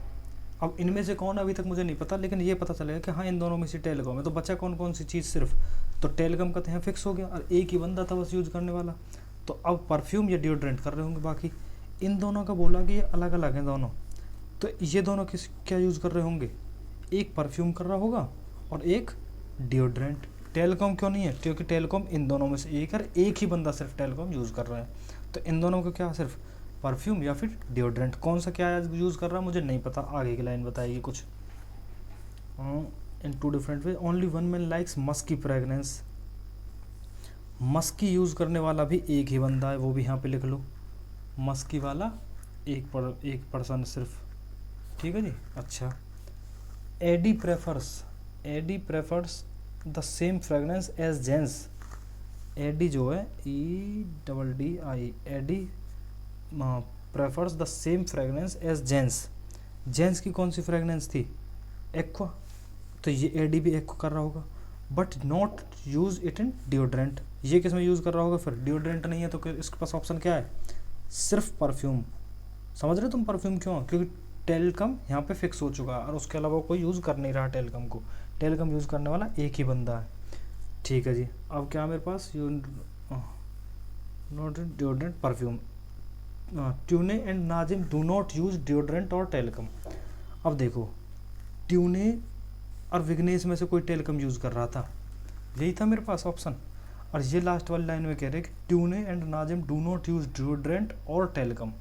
A: अब इनमें से कौन अभी तक मुझे नहीं पता, लेकिन ये पता चलेगा कि हाँ इन दोनों में से टेलकम है। तो बचा कौन कौन सी चीज़, सिर्फ तो टेलकम का तो यहाँ फिक्स हो गया, और एक ही बंदा था बस यूज़ करने वाला। तो अब परफ्यूम या डिओड्रेंट कर रहे होंगे बाकी। इन दोनों का बोला कि ये अलग अलग हैं दोनों, तो ये दोनों क्या यूज़ कर रहे होंगे, एक परफ्यूम कर रहा होगा और एक डिओड्रेंट। टेलकॉम क्यों नहीं है, क्योंकि टेलकॉम इन दोनों में से एक है, एक ही बंदा सिर्फ टेलकॉम यूज़ कर रहा है। तो इन दोनों का क्या, सिर्फ परफ्यूम या फिर डिओड्रेंट, कौन सा क्या यूज़ कर रहा है मुझे नहीं पता, आगे की लाइन बताएगी कुछ। In 2 different way, only one man likes musky fragrance, musky use करने वाला भी एक ही बंदा है, वो भी यहाँ पे लिख लो, मस्की वाला एक पर्सन सिर्फ, ठीक है जी। अच्छा, Eddie prefers the same fragrance as Jens, Eddie जो है EDDI, Eddie prefers the same fragrance as Jens, Jens की कौन सी फ्रेगनेंस थी, एक्वा, तो ये एडी भी एक्वा कर रहा होगा। But not use it in deodorant, ये किस में यूज़ कर रहा होगा, फिर डिओड्रेंट नहीं है तो इसके पास ऑप्शन क्या है, सिर्फ परफ्यूम। समझ रहे हो तुम परफ्यूम क्यों, क्योंकि टेलकम यहाँ पे फिक्स हो चुका है और उसके अलावा कोई यूज़ कर नहीं रहा टेलकम को, टेलकम यूज़ करने वाला एक ही बंदा है, ठीक है जी। अब क्या मेरे पास, नॉट डिओड्रेंट परफ्यूम, ट्यूने and Nazim do not use deodorant और टेलकम। अब देखो ट्यूने और विग्नेश में से कोई टेलकम यूज़ कर रहा था, यही था मेरे पास ऑप्शन। और ये लास्ट वाली लाइन में कह रहे कि ट्यूने and Nazim do not use deodorant और टेलकम,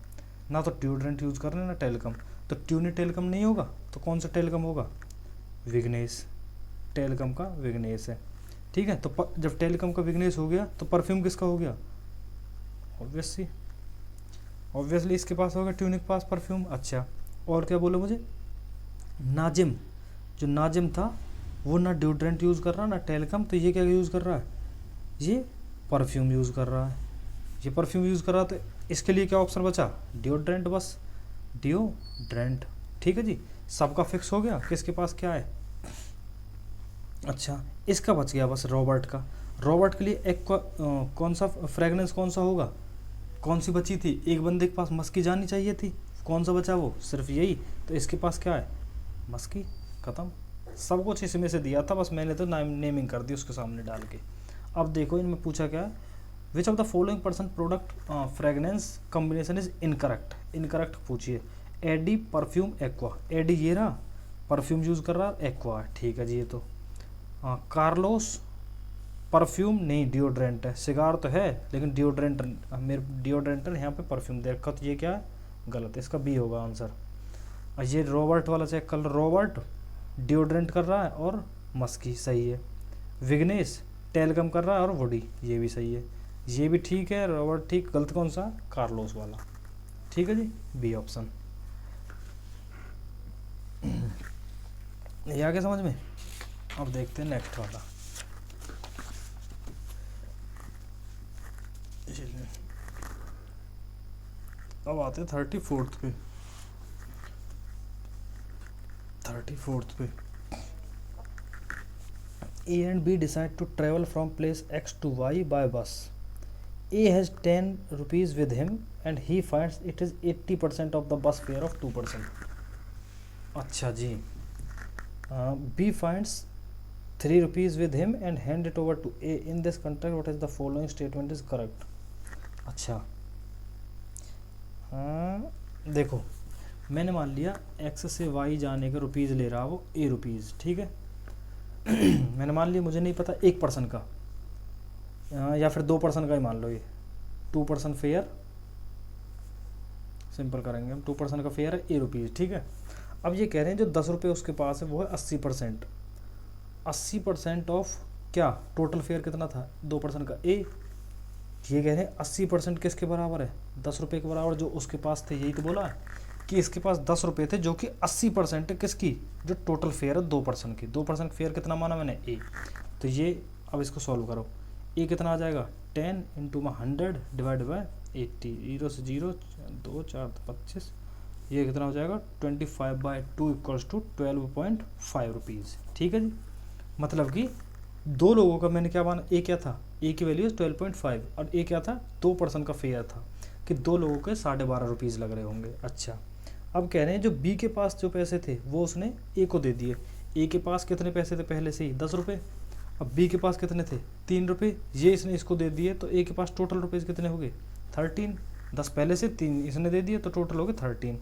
A: ना तो डिओड्रेंट यूज़ कर रहे हैं ना टेलकम, तो ट्यूने टेलकम नहीं होगा, तो कौन सा टेलकम होगा, विग्नेश, टेलकम का विग्नेश है, ठीक है। तो जब टेलकम का विग्नेश हो गया तो परफ्यूम किसका हो गया, ऑब्वियसली इसके पास होगा, ट्यूने के पास परफ्यूम। अच्छा, और क्या बोलो मुझे, नाजिम, जो नाजिम था वो ना डिओड्रेंट यूज़ कर रहा ना टेलकम, तो ये क्या यूज़ कर रहा है, ये परफ्यूम यूज़ कर रहा है, ये परफ्यूम यूज़ कर रहा, तो इसके लिए क्या ऑप्शन बचा, डिओड्रेंट, बस डिओड्रेंट, ठीक है जी। सबका फिक्स हो गया किसके पास क्या है। अच्छा, इसका बच गया बस रॉबर्ट का, रॉबर्ट के लिए एक कौन सा फ्रेगनेंस कौन सा होगा, कौन सी बची थी, एक बंदे के पास मस्की जानी चाहिए थी, कौन सा बचा वो, सिर्फ यही, तो इसके पास क्या है, मस्की, ख़त्म। सब कुछ इसमें से दिया था, बस मैंने तो नेमिंग कर दी उसके सामने डाल के। अब देखो इनमें पूछा क्या है, which of the following person product fragrance combination is incorrect, incorrect पूछिए। ED, perfume, aqua. एडी ये रहा, परफ्यूम यूज़ कर रहा, एक्वा ठीक है जी ये तो। कार्लोस, परफ्यूम नहीं डिओड्रेंट है, सिगार तो है लेकिन डिओड्रेंट, मेरे डिओड्रेंट है यहाँ पे परफ्यूम दे रखा, तो ये क्या है, गलत है, इसका बी होगा आंसर। और ये रॉबर्ट वाला चेक कर, रॉबर्ट डिओड्रेंट कर रहा है और मस्की सही है। विग्नेश टेलकम कर रहा है और वुडी, ये भी सही है, ये भी ठीक है, रॉबर्ट ठीक, गलत कौन सा, कार्लोस वाला, ठीक है जी, बी ऑप्शन। ये आ गया समझ में। अब देखते हैं नेक्स्ट वाला। अब आते हैं 34th पे, 34th पे। A and B decide to travel from place X to Y by bus. A has 10 rupees with him and he finds it is 80% of the bus fare of 2%. अच्छा जी। B finds 3 rupees with him and hand it over to A. In this context, what is the following statement is correct? अच्छा, हाँ देखो, मैंने मान लिया X से Y जाने के रुपीज़ ले रहा वो A रुपीज़, ठीक है। मैंने मान लिया, मुझे नहीं पता एक पर्सन का या फिर 2% का ही मान लो, ये 2% फेयर, सिंपल करेंगे हम, 2% का फेयर है A रुपीज़, ठीक है। अब ये कह रहे हैं जो 10 रुपये उसके पास है वो है 80%, 80% ऑफ क्या, टोटल फेयर कितना था 2% का A। ये कह रहे हैं 80% किसके बराबर है, 10 रुपये के बराबर जो उसके पास थे, यही तो बोला है कि इसके पास 10 रुपये थे जो कि 80% है किसकी, जो टोटल फेयर है 2% की। 2% फेयर कितना माना मैंने, A। तो ये अब इसको सॉल्व करो, A कितना आ जाएगा, 10 इंटू 100 डिवाइड बाई 80, 0 से 0, 2 4 25, ये कितना हो जाएगा 25/2 इक्वल्स टू 12.5 रुपीज़, ठीक है जी। मतलब कि दो लोगों का मैंने क्या माना, A क्या था, A की वैल्यू 12.5 और A क्या था, 2% का फेयर था, कि दो लोगों के 12.5 रुपीज़ लग रहे होंगे। अच्छा, अब कह रहे हैं जो B के पास जो पैसे थे वो उसने A को दे दिए। A के पास कितने पैसे थे पहले से ही, 10 रुपये। अब B के पास कितने थे, 3 रुपये, ये इसने इसको दे दिए, तो A के पास टोटल रुपीज़ कितने हो गए, 13। 10 पहले से, 3 इसने दे दिए, तो टोटल हो गए 13।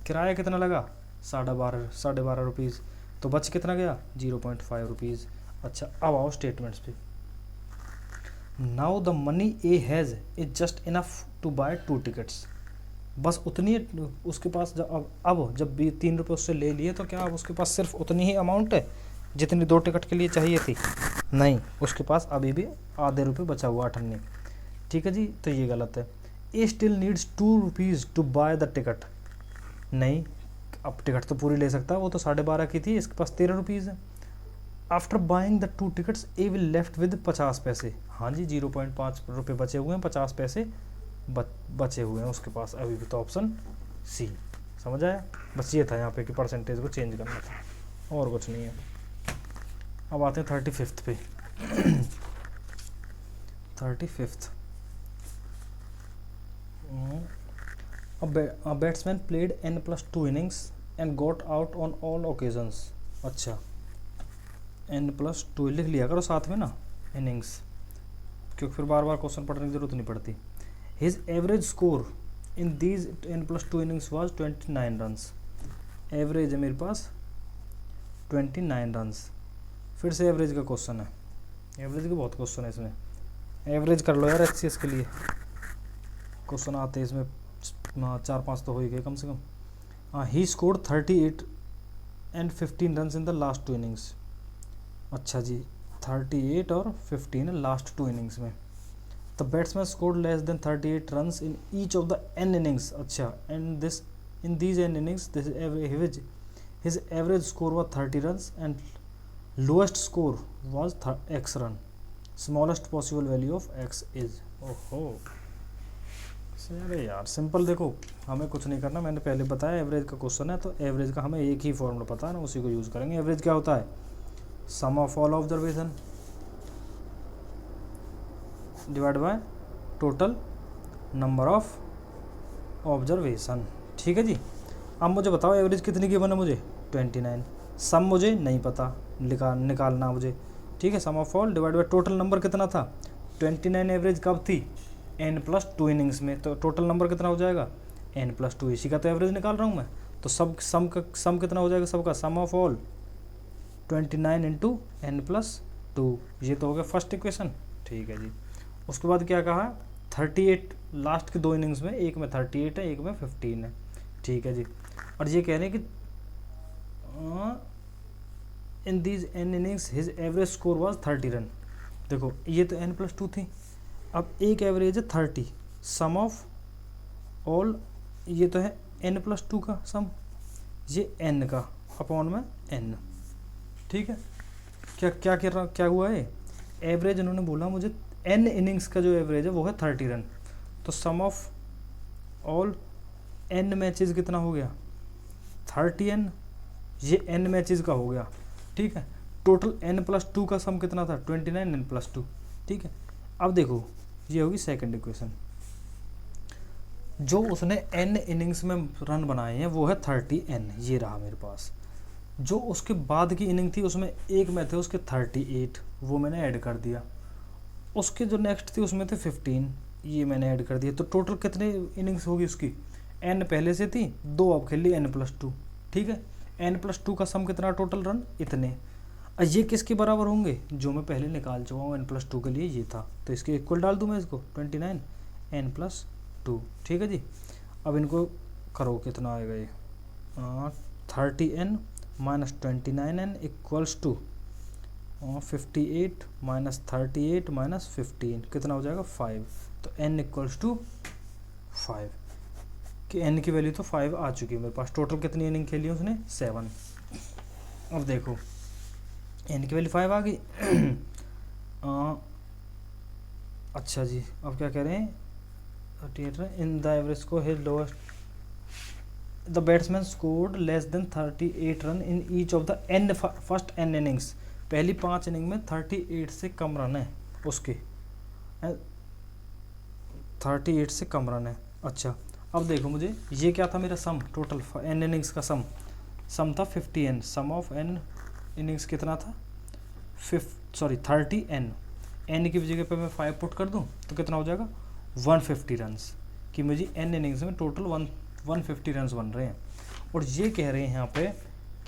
A: किराया कितना लगा, 12.5 रुपीज़, तो बच कितना गया, 0.5 रुपीज़। अच्छा, अब आओ स्टेटमेंट्स पे। Now the money A has is just enough to buy 2 tickets. बस उतनी उसके पास, अब जब भी 3 रुपये उससे ले लिए, तो क्या अब उसके पास सिर्फ उतनी ही अमाउंट है जितनी 2 टिकट के लिए चाहिए थी, नहीं, उसके पास अभी भी आधे रुपये बचा हुआ, 8 अन्य, ठीक है जी। तो ये गलत है। A still needs 2 rupees to buy the ticket, नहीं, अब टिकट तो पूरी ले सकता है, वो तो 12.5 की थी, इसके पास 13 रुपीज़ है। After buying the 2 tickets A will left with 50 पैसे, हाँ जी, 0.5 रुपये बचे हुए हैं, 50 पैसे बचे हुए हैं उसके पास अभी भी, तो ऑप्शन सी। समझ आया, बस ये था यहाँ पे कि परसेंटेज को चेंज करना था, और कुछ नहीं है। अब आते हैं 35th पे। 35th, a batsman played n+2 innings and got out on all occasions। अच्छा, n+2 लिख लिया करो साथ में ना, इनिंग्स, क्योंकि फिर बार बार क्वेश्चन पढ़ने की जरूरत नहीं पड़ती। His average score in these n+2 innings was 29 runs। Average है मेरे पास 29 रन्स। फिर से एवरेज का क्वेश्चन है, एवरेज के बहुत क्वेश्चन है इसमें, एवरेज कर लो यार HCS के लिए, क्वेश्चन आते हैं इसमें 4-5 तो हो ही गए कम से कम। He scored 38 and 15 runs in the last 2 innings. अच्छा जी, 38 और 15 लास्ट 2 इनिंग्स में। The batsman scored less than 38 runs in each of the n innings. अच्छा, and this in these n innings his average score was 30 runs and lowest score was x run. Smallest possible value of x is, ओहो अरे यार simple, देखो हमें कुछ नहीं करना, मैंने पहले बताया एवरेज का क्वेश्चन है, तो एवरेज का हमें एक ही फॉर्मूला पता है ना, उसी को यूज़ करेंगे। एवरेज क्या होता है, sum of all observation divide by total number of observation. ठीक है जी। अब मुझे बताओ एवरेज कितनी गिवन है मुझे 29, सम मुझे नहीं पता, निकालना मुझे। ठीक है, sum of all divide by total number कितना था 29, एवरेज कब थी n+2 इनिंग्स में, तो टोटल नंबर कितना हो जाएगा n+2, इसी का तो एवरेज निकाल रहा हूँ मैं। तो सब सम कितना हो जाएगा सबका, सम ऑफ ऑल 29 इंटू n+2, ये तो हो गया फर्स्ट इक्वेशन। ठीक है जी। उसके बाद क्या कहा 38, लास्ट के दो इनिंग्स में, एक में 38 है एक में 15 है। ठीक है जी। और ये कह रहे हैं कि इन these n innings his average score was 30 run. देखो ये तो n+2 थी, अब एक एवरेज है 30, सम ऑफ ऑल ये तो है n+2 का सम, ये n का अपॉन में n। ठीक है, क्या हुआ है, एवरेज इन्होंने बोला मुझे n इनिंग्स का जो एवरेज है वो है 30 रन, तो sum of all n matches कितना हो गया 30n, ये n मैचेस का हो गया। ठीक है, टोटल n+2 का सम कितना था 29 n+2। ठीक है, अब देखो ये होगी सेकंड इक्वेशन, जो उसने n इनिंग्स में रन बनाए हैं वो है 30n, ये रहा मेरे पास। जो उसके बाद की इनिंग थी उसमें एक में थे उसके 38, वो मैंने ऐड कर दिया। उसके जो नेक्स्ट थी उसमें थे 15, ये मैंने ऐड कर दिया। तो टोटल कितने इनिंग्स होगी उसकी, n पहले से थी, दो अब खेल ली n+2। ठीक है, n+2 का सम कितना टोटल रन इतने। ये किसके बराबर होंगे, जो मैं पहले निकाल चुका हूँ n+2 के लिए ये था, तो इसके इक्वल डाल दूँ मैं इसको 29 n+2। ठीक है जी। अब इनको करो कितना आएगा ये 30n minus 29n equals to 58 minus 38 minus 15 कितना हो जाएगा 5। तो n इक्वल्स टू 5, कि n की वैल्यू तो 5 आ चुकी है मेरे पास। टोटल कितनी इनिंग खेली है उसने 7। अब देखो n की वैल्यू 5 आ गई। अच्छा जी, अब क्या कह रहे हैं 38 इन द एवरेज को his lowest the batsman scored less than 38 run in each of the end first n innings. पहली 5 इनिंग में 38 से कम रन है उसके, 38 से कम रन है। अच्छा, अब देखो मुझे ये क्या था मेरा सम, टोटल n इनिंग्स का सम था 50n, some of n innings कितना था 30n, n की जगह पे मैं 5 पुट कर दूं तो कितना हो जाएगा 150 रन्स, कि मुझे n इनिंग्स में टोटल 150 रन्स बन रहे हैं। और ये कह रहे हैं यहाँ पे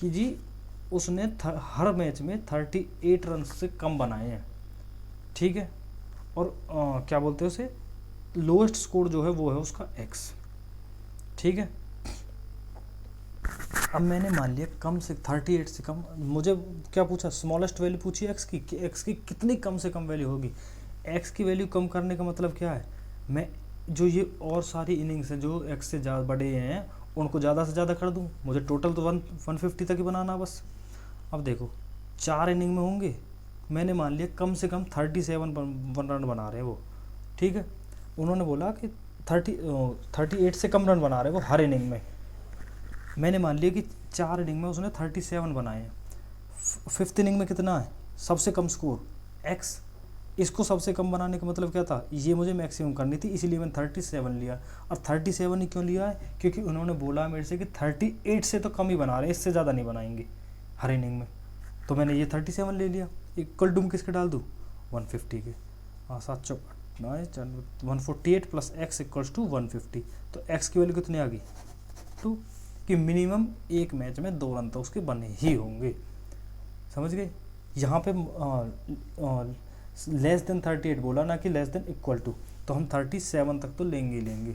A: कि जी उसने हर मैच में 38 रन से कम बनाए हैं। ठीक है, और क्या बोलते हैं उसे, लोएस्ट स्कोर जो है वो है उसका x। ठीक है, अब मैंने मान लिया कम से 38 से कम, मुझे क्या पूछा स्मॉलेस्ट वैल्यू पूछी x की, कि x की कितनी कम से कम वैल्यू होगी। x की वैल्यू कम करने का मतलब क्या है, मैं जो ये और सारी इनिंग्स हैं जो x से ज़्यादा बड़े हैं उनको ज़्यादा से ज़्यादा कर दूं, मुझे टोटल तो 150 तक ही बनाना बस। अब देखो 4 इनिंग में होंगे, मैंने मान लिया कम से कम 37 रन बना रहे हैं वो। ठीक है, उन्होंने बोला कि 38 से कम रन बना रहे हैं वो हर इनिंग में, मैंने मान लिया कि 4 इनिंग में उसने 37 बनाए हैं। 5th इनिंग में कितना है सबसे कम स्कोर x, इसको सबसे कम बनाने का मतलब क्या था, ये मुझे मैक्सिमम करनी थी, इसीलिए मैंने 37 लिया। और 37 ही क्यों लिया है, क्योंकि उन्होंने बोला मेरे से कि 38 से तो कम ही बना रहे हैं, इससे ज़्यादा नहीं बनाएंगे हर इनिंग में, तो मैंने ये 37 ले लिया। इक्वल टू किसके डाल दूँ 150 के, 148 प्लस x इक्वल्स टू 150, तो x की वैल्यू कितनी आ गई 2, कि मिनिमम एक मैच में 2 रन तो उसके बने ही होंगे। समझ गए, यहाँ पे लेस देन 38 बोला ना कि लेस देन इक्वल टू, तो हम 37 तक तो लेंगे ही लेंगे।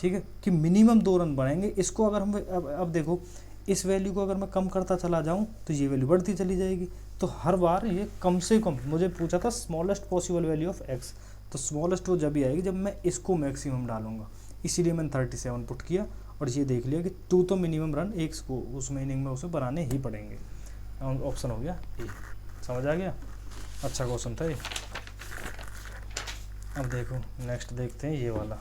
A: ठीक है, कि मिनिमम 2 रन बनाएंगे। इसको अगर हम अब देखो इस वैल्यू को अगर मैं कम करता चला जाऊं तो ये वैल्यू बढ़ती चली जाएगी, तो हर बार ये कम से कम, मुझे पूछा था smallest possible value of x, तो स्मॉलेस्ट वो जब भी आएगी जब मैं इसको मैक्सिमम डालूंगा, इसीलिए मैंने 37 पुट किया। और ये देख लिया कि 2 तो मिनिमम रन एक को उस इनिंग में उसे बनाने ही पड़ेंगे। ऑप्शन हो गया ए। समझ आ गया, अच्छा क्वेश्चन था ये। अब देखो नेक्स्ट देखते हैं ये वाला,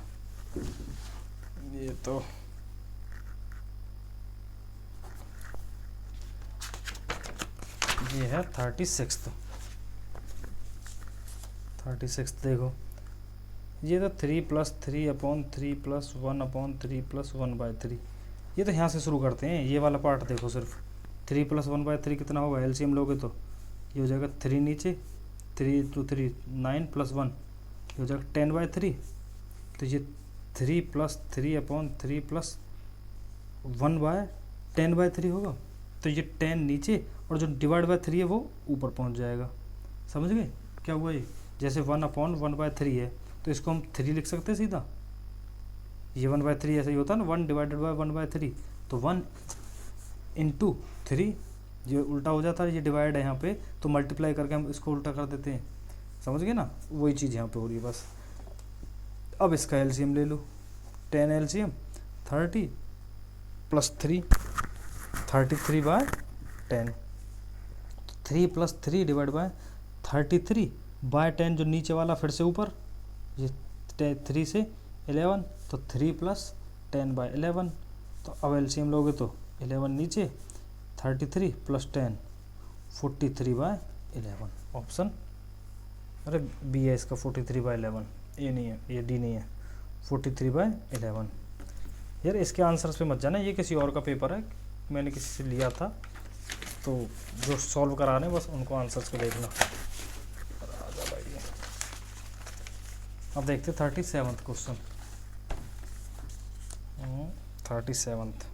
A: ये तो ये है 36। देखो ये तो 3+3/3+1/3+1/3, ये तो यहाँ से शुरू करते हैं। ये वाला पार्ट देखो, सिर्फ 3+1/3 कितना होगा, एलसीएम लोगे तो ये हो जाएगा 3 नीचे, 3 × 3 9 + 1 ये हो जाएगा 10/3। तो ये 3+3/3+1/10/3 होगा। तो ये 10 नीचे और जो डिवाइड बाय 3 है वो ऊपर पहुंच जाएगा। समझ गए क्या हुआ ये? जैसे 1/1/3 है तो इसको हम 3 लिख सकते हैं सीधा। ये 1/3 ऐसा ही होता है ना, 1 / 1/3। तो 1 × 3 ये उल्टा हो जाता है, ये डिवाइड है यहाँ पे, तो मल्टीप्लाई करके हम इसको उल्टा कर देते हैं। समझ गए ना, वही चीज़ यहाँ पे हो रही है बस। अब इसका एलसीएम ले लो, 10 एलसीएम 30 + 3 33/10। 3 + 3 / 33/10, जो नीचे वाला फिर से ऊपर, ये 3 से 11, तो 3 + 10/11। तो अब एलसीएम लोगे तो 11 नीचे, 33 + 10 43/11। ऑप्शन अरे बी है इसका, 43/11। ए नहीं है, ये डी नहीं है, 43/11। यार इसके आंसर्स पे मत जाना, ये किसी और का पेपर है, मैंने किसी से लिया था, तो जो सॉल्व करा रहे हैं बस उनको आंसर्स को देखना। राजा भाई अब देखते 37th क्वेश्चन। 37th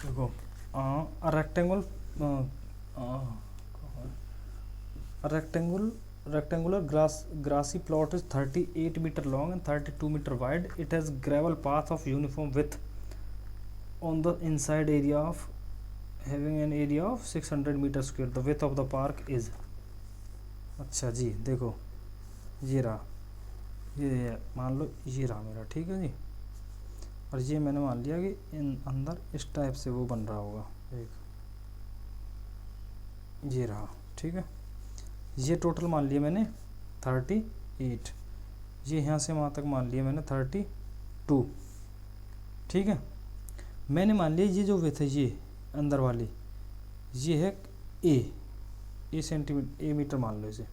A: देखो, a rectangular grassy plot is 38 meter long and 32 meter wide. It has gravel path of uniform width on the inside area of having an area of 600 meter square. The width of the park is। अच्छा जी, देखो ये रहा, ये मान लो ये रहा मेरा, ठीक है जी। और ये मैंने मान लिया कि इन अंदर इस टाइप से वो बन रहा होगा, एक ये रहा, ठीक है। ये टोटल मान लिया मैंने 38, ये यहाँ से वहाँ तक मान लिया मैंने 32, ठीक है। मैंने मान लिया ये जो विड्थ है ये अंदर वाली, ये है ए सेंटीमीटर, ए मीटर मान लो इसे।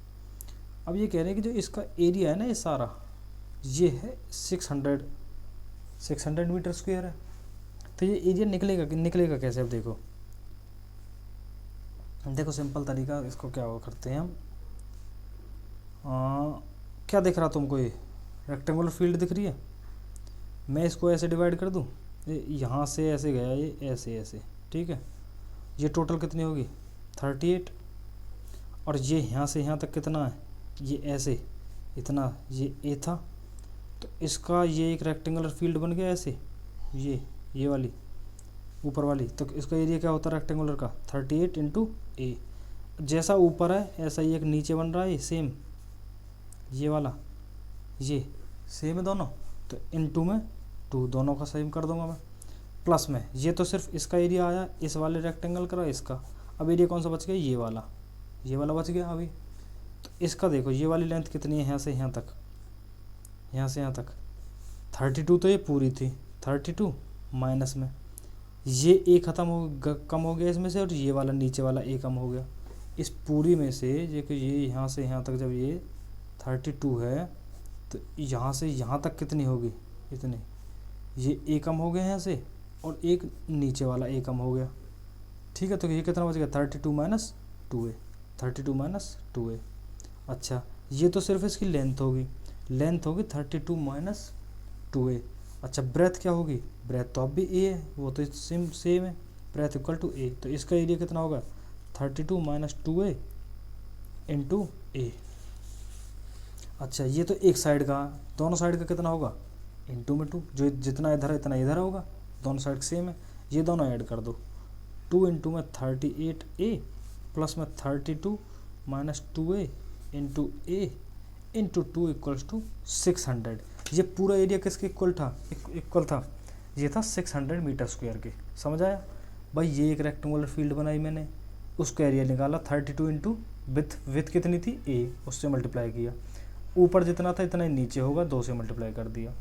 A: अब ये कह रहे हैं कि जो इसका एरिया है ना, ये सारा ये है 600 मीटर स्क्वायर है। तो ये एरिया निकलेगा कैसे? अब देखो सिंपल तरीका, इसको क्या करते हैं हम, क्या दिख रहा तुमको, ये रेक्टेंगुलर फील्ड दिख रही है। मैं इसको ऐसे डिवाइड कर दूं, यहाँ से ऐसे गया, ये ऐसे, ठीक है। ये टोटल कितनी होगी 38, और ये यहाँ से यहाँ तक कितना है, ये ऐसे इतना, ये ए था, तो इसका ये एक रेक्टेंगुलर फील्ड बन गया ऐसे, ये वाली ऊपर वाली। तो इसका एरिया क्या होता है रेक्टेंगुलर का, 38 × ए। जैसा ऊपर है ऐसा ही एक नीचे बन रहा है, सेम ये वाला, ये सेम है दोनों, तो इनटू में 2 दोनों का सेम कर दूंगा मैं। प्लस में ये तो सिर्फ इसका एरिया आया, इस वाले रेक्टेंगल का इसका। अब एरिया कौन सा बच गया, ये वाला बच गया अभी। तो इसका देखो ये वाली लेंथ कितनी है, यहाँ से यहाँ तक, 32, तो ये पूरी थी 32, माइनस में ये ए कम हो गया इसमें से, और ये वाला नीचे वाला ए कम हो गया इस पूरी में से। ये यहाँ से यहाँ तक जब ये 32 है, तो यहाँ से यहाँ तक कितनी होगी, इतनी, ये ए कम हो गया यहाँ से, और एक नीचे वाला ए कम हो गया, ठीक है। तो ये कितना बच गया 32 - 2a, 32 - 2a। अच्छा, ये तो सिर्फ इसकी लेंथ होगी 32 - 2a। अच्छा, ब्रेथ क्या होगी, ब्रेथ तो अब भी ए है, वो तो सेम है, ब्रेथ इक्वल टू ए। तो इसका एरिया कितना होगा 32 - 2a × a। अच्छा, ये तो एक साइड का, दोनों साइड का कितना होगा इनटू में 2, जो जितना इधर है इतना इधर होगा, दोनों साइड सेम है। ये दोनों ऐड कर दो, 2 × में 38a प्लस में 32 - 2a × a × 2 = 600। ये पूरा एरिया किसके इक्वल था, ये था 600 मीटर स्क्वायर के। समझ आया भाई, ये एक रेक्टेंगुलर फील्ड बनाई मैंने, उसका एरिया निकाला 32 × विथ कितनी थी ए, उससे मल्टीप्लाई किया, ऊपर जितना था इतना ही नीचे होगा, 2 से मल्टीप्लाई कर दिया।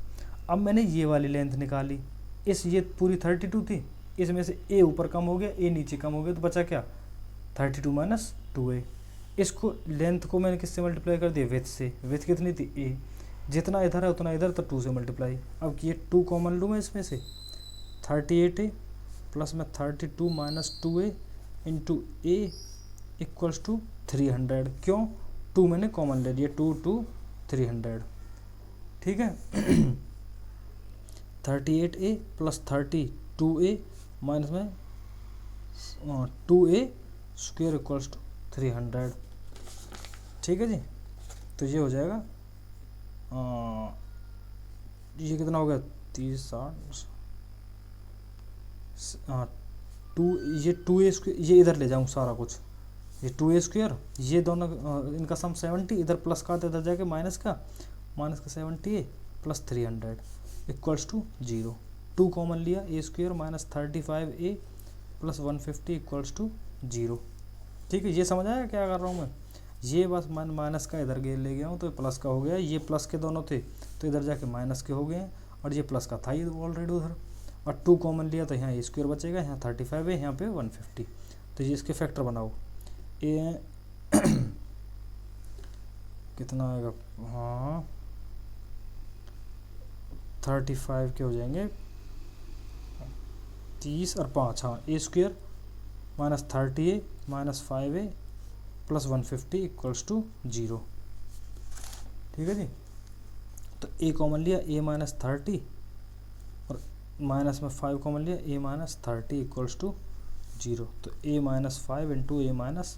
A: अब मैंने ये वाली लेंथ निकाली, ये पूरी 32 थी, इसमें से ए ऊपर कम हो गया, ए नीचे कम हो गया, तो बचा क्या 32 माइनस 2a। इसको लेंथ को मैंने किससे मल्टीप्लाई कर दिया, विथ से। विथ कितनी थी, a, जितना इधर है उतना इधर, तो 2 से मल्टीप्लाई। अब ये 2 कॉमन लूँ मैं इसमें से, 38a प्लस में 32 minus 2a into a equals to 300। क्यों, 2 मैंने कॉमन ले लिया, 2 2 300, ठीक है। 38a प्लस 32a माइनस में 2a स्क्वायर इक्वल्स टू 300, ठीक है जी। तो ये हो जाएगा ये कितना हो गया, 30 2, ये 2a स्क्वायर, ये इधर ले जाऊँ सारा कुछ, ये 2a स्क्वायर, ये दोनों इनका सम 70, इधर प्लस का इधर जाके माइनस का 70a plus 300 equals to 0। 2 common लिया, a square minus 35a plus 150 equals to 0, ठीक है। ये समझ आया क्या कर रहा हूँ मैं, ये बस माइनस का इधर ले गया हूँ तो प्लस का हो गया, ये प्लस के दोनों थे तो इधर जाके माइनस के हो गए हैं, और ये प्लस का था ये ऑलरेडी उधर, और 2 कॉमन लिया तो यहाँ a स्क्वायर बचेगा, यहाँ 35 है, यहाँ पे 150, तो ये इसके फैक्टर बनाओ। ए कितना आएगा, हाँ 35 के हो जाएंगे 30 और 5, हाँ a square minus 30a minus 5a plus 150 equals to 0, ठीक है जी। तो a कॉमन लिया, a माइनस 30 और माइनस में 5 कॉमन लिया, a माइनस 30 इक्वल्स टू 0, तो a minus 5 into a minus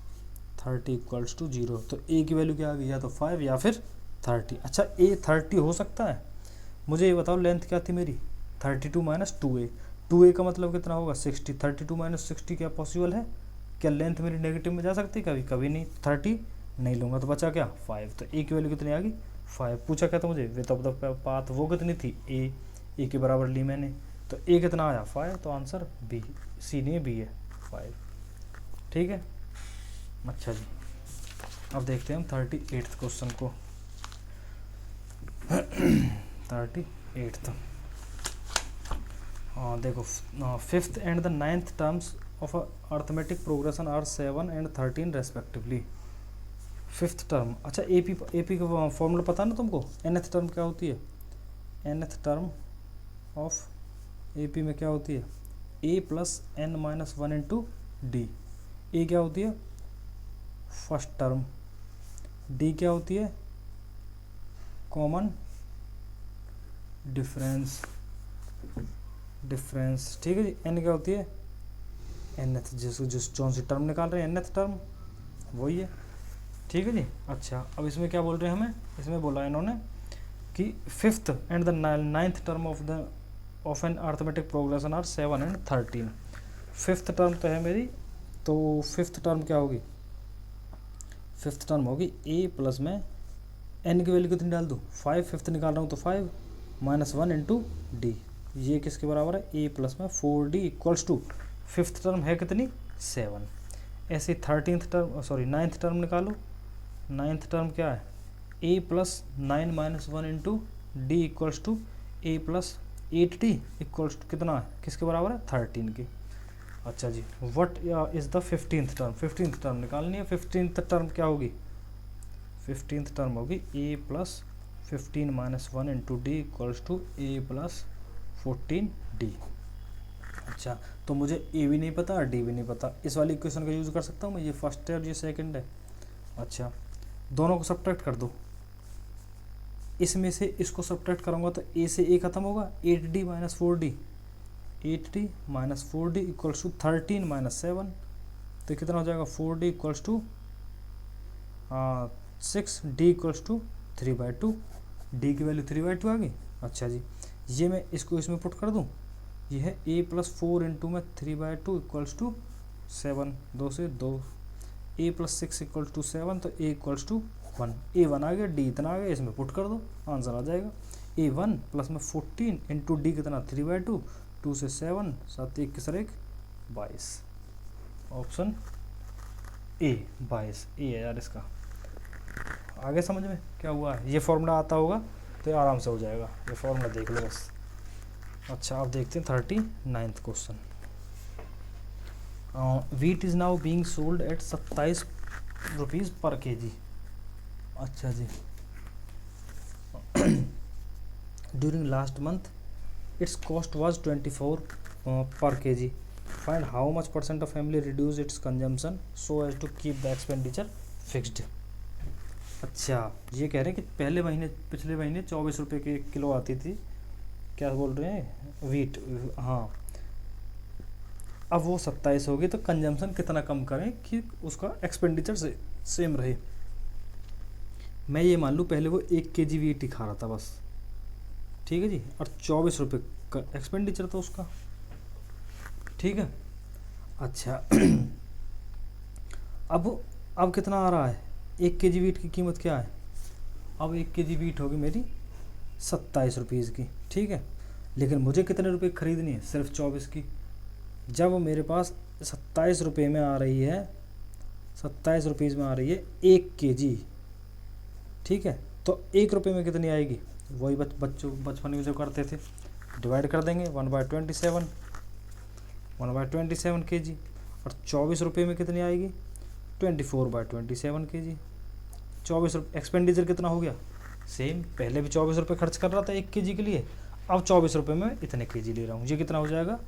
A: 30 equals to 0। तो a की वैल्यू क्या आ गई, या तो 5 या फिर 30। अच्छा a 30 हो सकता है, मुझे ये बताओ लेंथ क्या थी मेरी, 32 माइनस 2a, 2a का मतलब कितना होगा 60, 32 माइनस 60 क्या पॉसिबल है, क्या लेंथ मेरी नेगेटिव में जा सकती है, कभी कभी नहीं, 30 नहीं लूँगा तो बचा क्या 5, तो a की वैल्यू कितनी आ गई 5। पूछा क्या था मुझे, विथ ऑफ द पाथ, वो कितनी थी a के बराबर ली मैंने, तो a कितना आया 5, तो आंसर b, सी नहीं b है 5, ठीक है। अच्छा जी, अब देखते हैं हम 38th क्वेश्चन को। 38th, हाँ देखो, 5th and the 9th terms of arithmetic progression are 7 and 13 respectively. 5th term, अच्छा AP का फॉर्मूला पता ना तुमको, nth टर्म क्या होती है, nth टर्म ऑफ AP में क्या होती है, a plus n minus 1 into D. a क्या होती है फर्स्ट टर्म, d क्या होती है कॉमन डिफरेंस, ठीक है जी। n क्या होती है nth, जिस कौन सी टर्म निकाल रहे हैं nth टर्म वही है, ठीक है जी। अच्छा अब इसमें क्या बोल रहे हैं हमें, इसमें बोला इन्होंने कि 5th and the 9th term of an arithmetic progression are 7 and 13। 5th term तो है मेरी, तो 5th टर्म क्या होगी, 5th टर्म होगी a प्लस में n की वैल्यू कितनी डाल दूँ 5, 5th निकाल रहा हूँ तो 5 माइनस 1 इंटू डी, ये किसके बराबर है a प्लस में 4d equals to 5th term है कितनी 7। ऐसे 13th term, sorry 9th term निकालो, 9th टर्म क्या है a plus 9 minus 1 into D equals to a plus 8d equals to कितना है, किसके बराबर है 13 के। अच्छा जी, what is the 15th term, 15th term निकालनी है। 15th टर्म क्या होगी, 15th टर्म होगी a plus 15 minus 1 into D equals to a plus 14d। अच्छा तो मुझे a भी नहीं पता और d भी नहीं पता, इस वाली इक्वेशन का यूज़ कर सकता हूँ मैं, ये फर्स्ट है और ये सेकंड है। अच्छा दोनों को सब्ट्रैक्ट कर दो, इसमें से इसको सब्ट्रैक्ट करूँगा तो a से a खत्म होगा, 8d minus 4d, 8d minus 4d equals to 13 minus 7, तो कितना हो जाएगा 4d equals to 6, d equals to 3/2, d की वैल्यू 3/2 आ गई। अच्छा जी, ये मैं इसको इसमें पुट कर दूँ, ये है a प्लस 4 इंटू में 3/2 इक्वल्स टू 7, 2 से 2, a प्लस 6 इक्वल्स टू 7, तो a इक्वल्स टू 1, a1 आ गया, d इतना आ गया, इसमें पुट कर दो आंसर आ जाएगा। a1 प्लस में 14 इंटू डी कितना 3/2, 2 से 7, 7 1 सर 1 22, ऑप्शन ए 22 ए है यार इसका। आगे समझ में क्या हुआ है, ये फॉर्मूला आता होगा तो आराम से हो जाएगा, ये फॉर्मूला देख लो बस। अच्छा अब देखते हैं 39th question. Wheat is now being sold at 27 rupees per KG. अच्छा जी। During last month its cost was 24 per KG. Find how much percent of family reduce its consumption so as to keep the expenditure fixed. अच्छा, ये कह रहे हैं कि पिछले महीने 24 रुपये की 1 किलो आती थी, क्या बोल रहे हैं, वीट। हाँ, अब वो 27 होगी, तो कंजम्पशन कितना कम करें कि उसका एक्सपेंडिचर से सेम रहे। मैं ये मान लूँ पहले वो 1 केजी वीट ही खा रहा था बस, ठीक है जी, और 24 रुपये का एक्सपेंडिचर था उसका, ठीक है। अच्छा अब कितना आ रहा है, 1 केजी वीट की कीमत क्या है, अब 1 केजी वीट होगी मेरी 27 रुपीज़ की, ठीक है। लेकिन मुझे कितने रुपए ख़रीदनी है, सिर्फ 24 की। जब मेरे पास 27 रुपये में आ रही है, 27 रुपीज़ में आ रही है 1 केजी, ठीक है, तो 1 रुपये में कितनी आएगी, वही बचपन में जो करते थे, डिवाइड कर देंगे 1/27, 1/27 केजी। और 24 रुपये में कितनी आएगी, 24/27 केजी। 24 रुपये एक्सपेंडिचर कितना हो गया, सेम, पहले भी 24 रुपये खर्च कर रहा था 1 केजी के लिए, अब 24 रुपये में इतने केजी ले रहा हूँ, ये कितना हो जाएगा,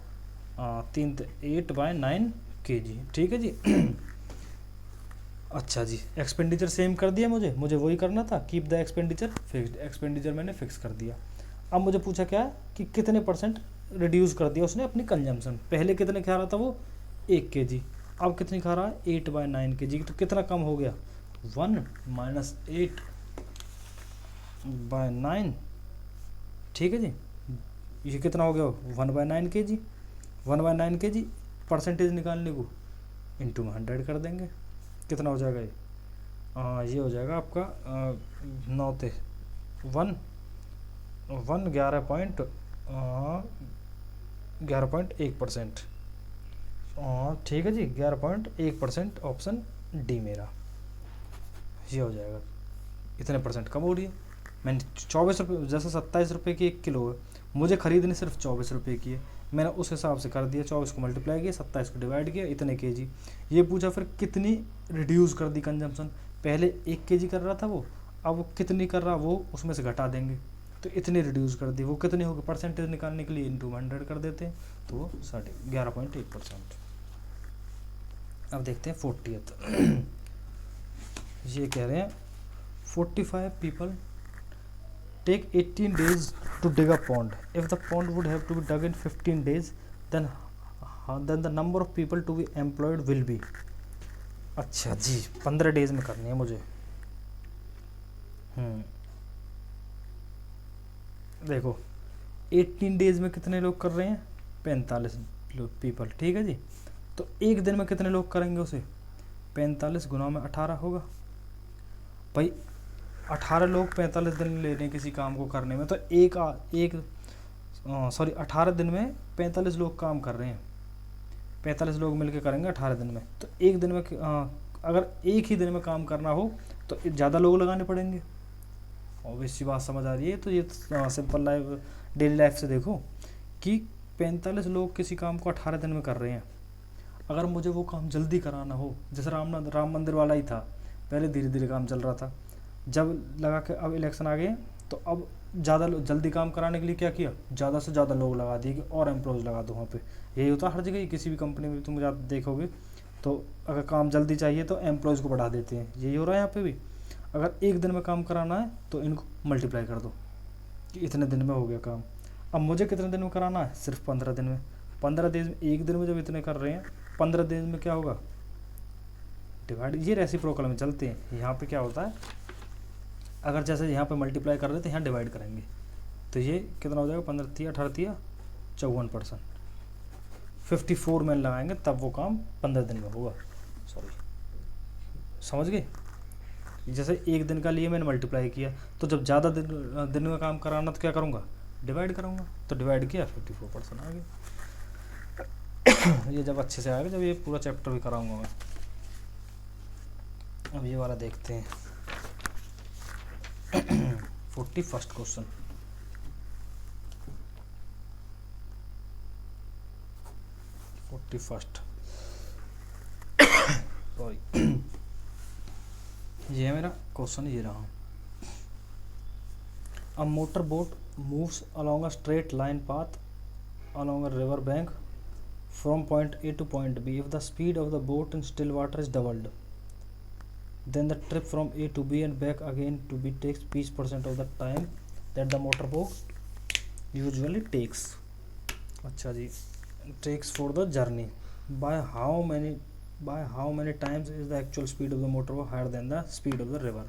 A: 8/9 केजी, ठीक है जी। अच्छा जी, एक्सपेंडिचर सेम कर दिया, मुझे वही करना था, keep the expenditure fixed, expenditure मैंने फिक्स कर दिया। अब मुझे पूछा क्या कि कितने परसेंट रिड्यूस कर दिया उसने अपनी कंजम्पशन, पहले कितने खा रहा था वो 1 केजी, अब कितनी खा रहा है 8/9 केजी, तो कितना कम हो गया, 1 - 8/9, ठीक है जी। ये कितना हो गया, 1/9 केजी, 1/9 केजी परसेंटेज निकालने को इंटू में 100 कर देंगे, कितना हो जाएगा ये हो जाएगा आपका 9 1 11.1%, ठीक है जी, 11.1% ऑप्शन डी मेरा, ये हो जाएगा। इतने परसेंट कम हो रही है, मैंने 24 रुपये, जैसे 27 रुपये की 1 किलो है, मुझे खरीदनी सिर्फ 24 रुपये की है, मैंने उस हिसाब से कर दिया, 24 को मल्टीप्लाई किया, 27 को डिवाइड किया, इतने केजी। ये पूछा फिर कितनी रिड्यूस कर दी कंजम्पशन, पहले 1 केजी कर रहा था वो, अब वो कितनी कर रहा, वो उसमें से घटा देंगे, तो इतनी रिड्यूस कर दी, वो कितनी होगी, परसेंटेज निकालने के लिए इंटू 100 कर देते हैं, तो वो 11.1%। अब देखते हैं 40th। ये कह रहे हैं 45 people take 18 days to dig a pond. If the pond would have to be dug in 15 days, then the number of people to be employed will be। अच्छा जी, 15 डेज में करनी है मुझे। देखो 18 डेज में कितने लोग कर रहे हैं, 45 लोग पीपल, ठीक है जी। तो एक दिन में कितने लोग करेंगे उसे, 45 गुना में 18 होगा भाई, 18 लोग 45 दिन ले रहे हैं किसी काम को करने में, तो 18 दिन में 45 लोग काम कर रहे हैं, 45 लोग मिलके करेंगे 18 दिन में, तो एक दिन में अगर एक ही दिन में काम करना हो तो ज़्यादा लोग लगाने पड़ेंगे, ऑब्वियस सी बात समझ आ रही है। तो ये सिंपल लाइफ, डेली लाइफ से देखो कि 45 लोग किसी काम को 18 दिन में कर रहे हैं, अगर मुझे वो काम जल्दी कराना हो, जैसे राम मंदिर वाला ही था, पहले धीरे धीरे काम चल रहा था, जब लगा के अब इलेक्शन आ गए, तो अब ज़्यादा जल्दी काम कराने के लिए क्या किया, ज़्यादा से ज़्यादा लोग लगा दिए कि और एम्प्लॉयज़ लगा दो वहाँ पे। यही होता है हर जगह, किसी भी कंपनी में तुम आप देखोगे, तो अगर काम जल्दी चाहिए तो एम्प्लॉयज़ को बढ़ा देते हैं, यही हो रहा है यहाँ पे भी। अगर एक दिन में काम कराना है तो इनको मल्टीप्लाई कर दो कि इतने दिन में हो गया काम। अब मुझे कितने दिन में कराना है, सिर्फ 15 दिन में। 15 दिन में, एक दिन में जब इतने कर रहे हैं, 15 दिन में क्या होगा, डिवाइड, ये रेसिप्रोकल में चलते हैं। यहाँ पे क्या होता है, अगर जैसे यहाँ पे मल्टीप्लाई कर रहे थे, यहाँ डिवाइड करेंगे, तो ये कितना हो जाएगा, 15 × 18 = 54%, 54 मैन लगाएंगे तब वो काम 15 दिन में होगा। सॉरी, समझ गए। जैसे एक दिन का लिए मैंने मल्टीप्लाई किया, तो जब ज़्यादा दिन में काम कराना तो क्या करूँगा, डिवाइड करूँगा, तो डिवाइड किया 54% आ गया। ये जब अच्छे से आएगा, जब ये पूरा चैप्टर भी कराऊंगा मैं। अब ये वाला देखते हैं 41st क्वेश्चन। सॉरी ये है मेरा क्वेश्चन, ये रहा। A motor boat moves along a straight line path along a river bank from point A to point B. If the speed of the boat in still water is doubled, then the trip from A to B and back again to B takes 20% of the time that the motor boat usually takes. अच्छा जी, takes for the journey. By how many times is the actual speed of the motor boat higher than the speed of the river?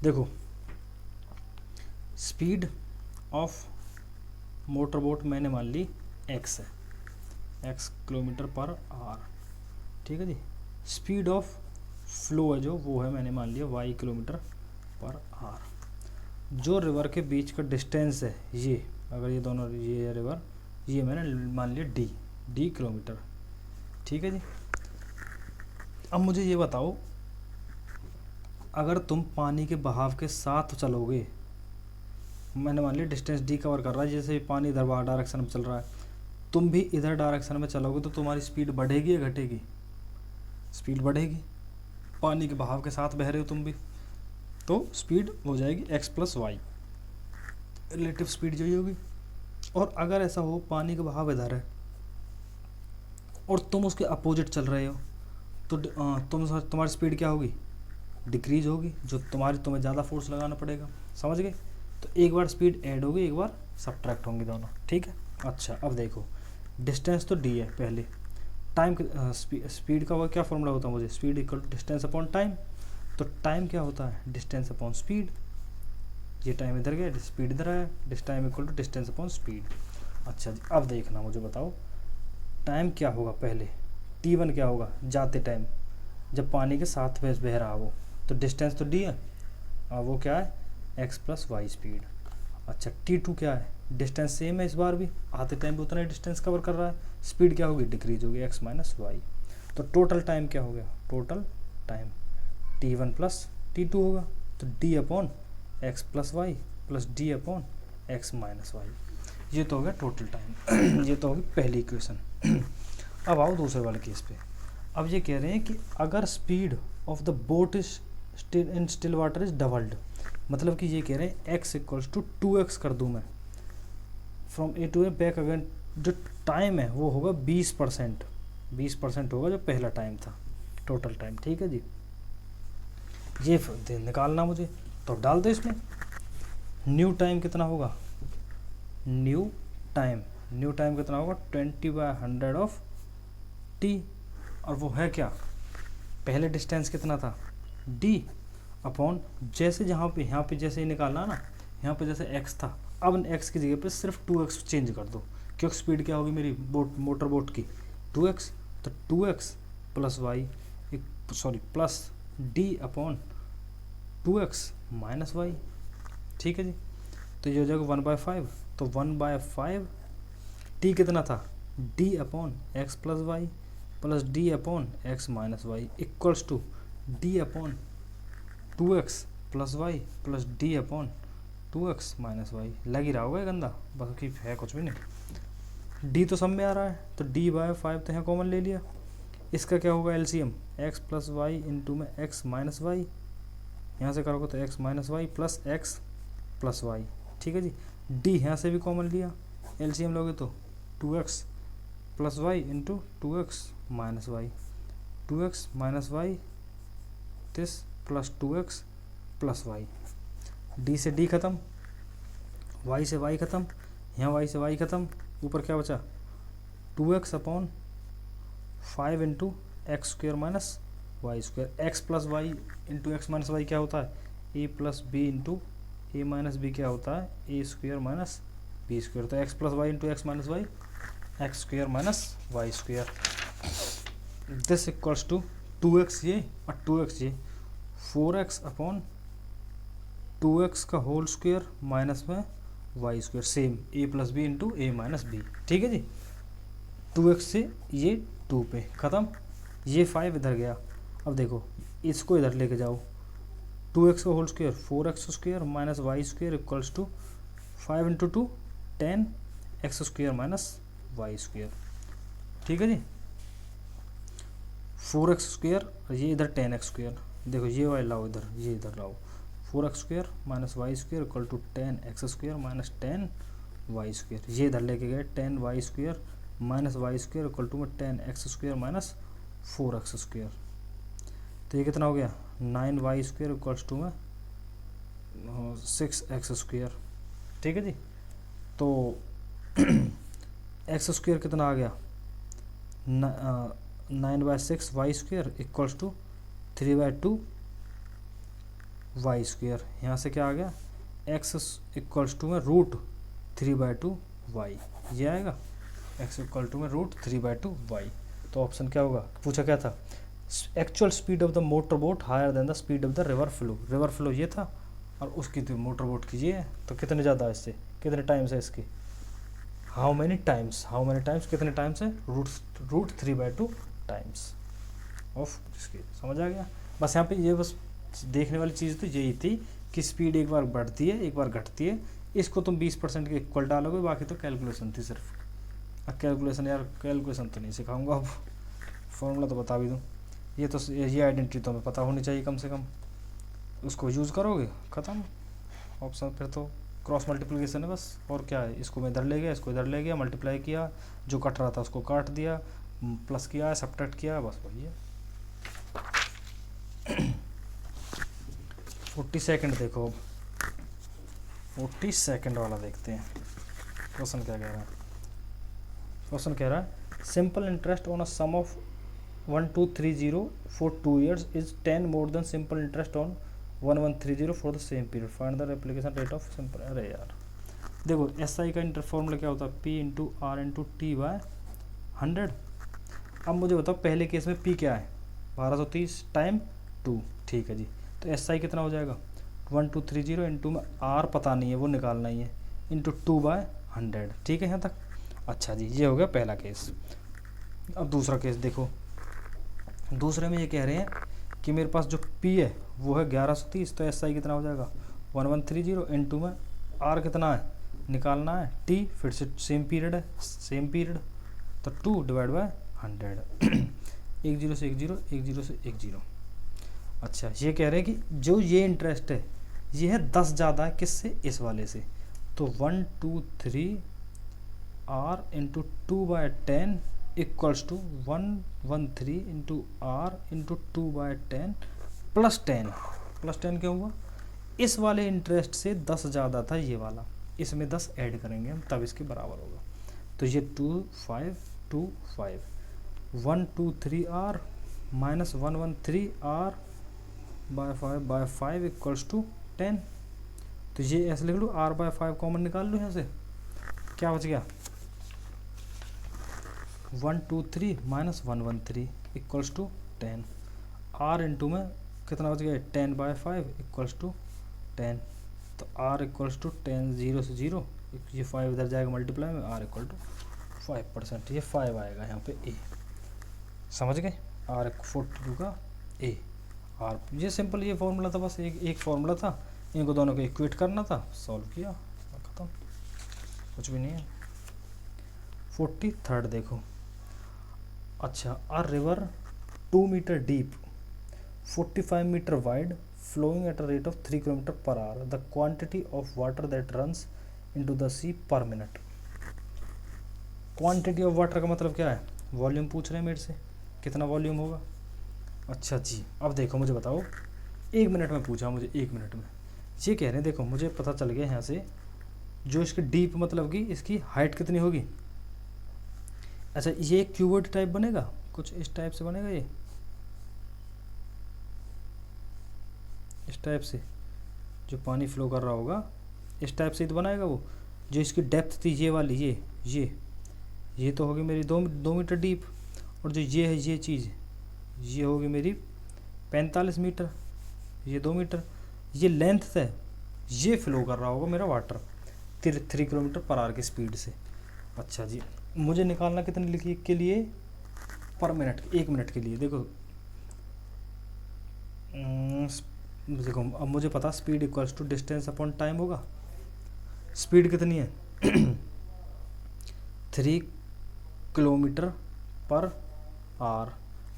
A: देखो, speed of motor boat मैंने मान ली x है, x kilometre per hour, ठीक है जी। Speed of flow है जो, वो है मैंने मान लिया y किलोमीटर पर आवर। जो रिवर के बीच का डिस्टेंस है ये, अगर ये दोनों, ये है रिवर, ये मैंने मान लिया d किलोमीटर, ठीक है जी। अब मुझे ये बताओ, अगर तुम पानी के बहाव के साथ चलोगे, मैंने मान लिया डिस्टेंस d कवर कर रहा है, जैसे पानी इधर बाहर डायरेक्शन में चल रहा है, तुम भी इधर डायरेक्शन में चलोगे तो तुम्हारी स्पीड बढ़ेगी या घटेगी? स्पीड बढ़ेगी, पानी के बहाव के साथ बह रहे हो तुम भी, तो स्पीड हो जाएगी x plus y, relative speed जो ही होगी। और अगर ऐसा हो पानी का बहाव इधर है और तुम उसके अपोजिट चल रहे हो, तो तुम्हारी स्पीड क्या होगी? डिक्रीज होगी, जो तुम्हें ज़्यादा फोर्स लगाना पड़ेगा, समझ गए? तो एक बार स्पीड ऐड होगी, एक बार सब्ट्रैक्ट होंगी दोनों, ठीक है। अच्छा, अब देखो, डिस्टेंस तो d है पहले, टाइम स्पीड का वो क्या फॉर्मूला होता है मुझे? Speed equal to distance upon time. तो टाइम क्या होता है? Distance upon speed. ये टाइम इधर गया, स्पीड इधर आया, time equal to distance upon speed. अच्छा जी, अब देखना, मुझे बताओ टाइम क्या होगा? पहले t1 क्या होगा? जाते टाइम, जब पानी के साथ बह रहा हो, तो डिस्टेंस तो d है, और वो क्या है? x plus y speed. अच्छा, t2 क्या है? डिस्टेंस सेम है, इस बार भी आते टाइम भी उतना ही डिस्टेंस कवर कर रहा है, स्पीड क्या होगी? डिक्रीज होगी, x माइनस वाई। तो टोटल टाइम क्या हो गया? Total time t1 plus t2 होगा, तो d upon x plus y plus d upon x minus y, ये तो हो गया टोटल टाइम। ये तो होगी पहली इक्वेशन। अब आओ दूसरे वाले केस पे। अब ये कह रहे हैं कि अगर speed of the boat is in still water is doubled, मतलब कि ये कह रहे हैं x इक्वल्स टू 2x कर दूँ मैं, from A to A back again, जो टाइम है वो होगा 20%, 20% होगा जो पहला टाइम था, टोटल टाइम, ठीक है जी। ये निकालना मुझे, तो डाल दो इसमें। न्यू टाइम कितना होगा? न्यू टाइम कितना होगा? 20/100 ऑफ t, और वो है क्या? पहले डिस्टेंस कितना था? d अपॉन, जैसे यहाँ पे जैसे ही निकालना ना, यहाँ पे जैसे x था, अब x की जगह पे सिर्फ 2x चेंज कर दो, क्योंकि स्पीड क्या होगी मेरी मोटर बोट की? 2x, तो 2x plus y, sorry plus d upon 2x minus y, ठीक है जी। तो ये हो जाएगा 1/5, तो 1/5 t कितना था? d upon x plus y plus d upon x minus y equals to d upon 2x plus y plus d upon 2x minus y. लग ही रहा होगा ये गंदा, बाकी है कुछ भी नहीं। d तो सब में आ रहा है, तो d/5 तो यहाँ कॉमन ले लिया। इसका क्या होगा LCM? x plus y into में x माइनस वाई, यहाँ से करोगे तो x minus Y plus x plus y, ठीक है जी। d यहाँ से भी कॉमन लिया, एलसीएम लोगे तो 2x plus y into 2x minus y, 2x minus y this plus 2x plus y. d से d खत्म, y से y खत्म, यहाँ y से y खत्म, ऊपर क्या बचा? 2x upon 5 into x square minus y square. x plus y into x minus y क्या होता है? a plus b into a minus b क्या होता है? A square minus b square. तो x plus y into x minus y, x square minus y square, this equals to 2x ये और 2x ये, 4x अपॉन 2x का whole square minus में y square, same a plus b into a minus B, ठीक है जी। 2x से ये 2 पे ख़त्म, ये 5 इधर गया। अब देखो इसको इधर लेके जाओ, 2x का whole square 4x square minus y square equals to 5 into 2 10 x square minus y square, ठीक है जी। 4x² और ये इधर 10x²। देखो ये वाला लाओ इधर, ये इधर लाओ, 4x² minus y² equal to 10x² minus 10y²। ये इधर लेके गए 10y² minus y² equal to में 10x² माइनस 4x²। तो ये कितना हो गया 9y² इक्वल्स टू में 6x²। ठीक है जी। तो x² कितना आ गया 9/6 y² इक्वल्स टू 3/2 y²। यहाँ से क्या आ गया x इक्वल्स टू में √3/2 y, ये आएगा x इक्वल टू में √3/2 y। तो ऑप्शन क्या होगा, पूछा क्या था, actual speed of the motor boat higher than the speed of the river flow. River flow ये था और उसकी तो मोटर बोट की ये है, तो कितने ज़्यादा है इससे, कितने टाइम्स है इसकी, हाउ मैनी टाइम्स, कितने टाइम्स है √3/2 टाइम्स ऑफ इसकी। समझ आ गया। बस यहाँ पे ये बस देखने वाली चीज़ तो यही थी कि स्पीड एक बार बढ़ती है एक बार घटती है। इसको तुम 20% के इक्वल डालोगे, बाकी तो कैलकुलेशन थी सिर्फ। अब कैलकुलेशन यार, कैलकुलेशन तो नहीं सिखाऊंगा, अब फॉर्मूला तो बता भी दूँ। ये तो ये आइडेंटिटी तो हमें पता होनी चाहिए कम से कम, उसको यूज़ करोगे ख़त्म ऑप्शन। फिर तो क्रॉस मल्टीप्लिकेशन है बस, और क्या है, इसको मैं इधर ले गया, इसको इधर ले गया, मल्टीप्लाई किया, जो कट रहा था उसको काट दिया, प्लस किया, सब्ट्रैक्ट किया, बस वही है। 40 सेकेंड देखो, 40 सेकेंड वाला देखते हैं क्वेश्चन क्या कह रहा है। क्वेश्चन कह रहा है simple interest on a sum of 1230 for 2 years is 10 more than simple interest on 1130 for the same period, find the application rate of simple. अरे यार देखो SI का इंटर फॉर्मूला क्या होता है, P into R into T/100। अब मुझे बताओ पहले केस में P क्या है 1230 टाइम 2, ठीक है जी। तो SI कितना हो जाएगा 1230 इंटू में R पता नहीं है वो निकालना ही है, इंटू 2/100। ठीक है यहाँ तक। अच्छा जी, ये हो गया पहला केस। अब दूसरा केस देखो, दूसरे में ये कह रहे हैं कि मेरे पास जो P है वो है 1130, तो SI कितना हो जाएगा 1130 इंटू में R कितना है निकालना है T, फिर से सेम पीरियड है, सेम पीरियड, तो 2/100। 1 0 से 1 0, 1 0 से 1 0। अच्छा ये कह रहे हैं कि जो ये इंटरेस्ट है ये है 10 ज़्यादा है किससे, इस वाले से, तो 123 R into 2/10 equals to 113 into R into 2/10 plus 10 क्यों हुआ, इस वाले इंटरेस्ट से 10 ज़्यादा था ये वाला, इसमें 10 ऐड करेंगे हम तब इसके बराबर होगा। तो ये 2 5 2 5 123 R minus 113 R by 5 equals to 10। तो ये ऐसे लिख लूँ, R/5 कॉमन निकाल लूँ यहाँ से, क्या बच गया 123 minus 113 equals to 10। R into में कितना बच गया 10/5 इक्वल्स टू 10। तो R इक्वल्स टू 10, 0 से 0, ये 5 इधर जाएगा मल्टीप्लाई में, R इक्वल टू 5%, ये 5 आएगा यहाँ पे A। समझ गए, R 42 का A। R ये सिंपल ये फॉर्मूला था, बस एक फॉर्मूला था, इनको दोनों को इक्वेट करना था, सॉल्व किया, ख़त्म, कुछ भी नहीं है। 43rd देखो। अच्छा, a river 2 metre deep 45 metre wide flowing at a rate of 3 km/h, the quantity of water that runs into the sea per minute। Quantity of water का मतलब क्या है, वॉल्यूम पूछ रहे हैं मेरे से, कितना वॉल्यूम होगा। अच्छा जी, अब देखो मुझे बताओ, 1 मिनट में पूछा मुझे, 1 मिनट में ये कह रहे हैं, देखो मुझे पता चल गया यहाँ से जो इसकी डीप मतलब कि इसकी हाइट कितनी होगी। अच्छा ये क्यूबॉइड टाइप बनेगा, कुछ इस टाइप से बनेगा, ये इस टाइप से जो पानी फ्लो कर रहा होगा इस टाइप से ही तो बनाएगा वो। जो इसकी डेप्थ थी ये वाली, ये तो होगी मेरी 2 मीटर डीप, और जो ये है ये चीज़ ये होगी मेरी 45 मीटर, ये 2 मीटर, ये लेंथ है, ये फ्लो कर रहा होगा मेरा वाटर 3 km/h की स्पीड से। अच्छा जी, मुझे निकालना कितने लिखिए के लिए पर मिनट, 1 मिनट के लिए। देखो अब मुझे पता speed equals to distance upon time होगा। स्पीड कितनी है 3 km/h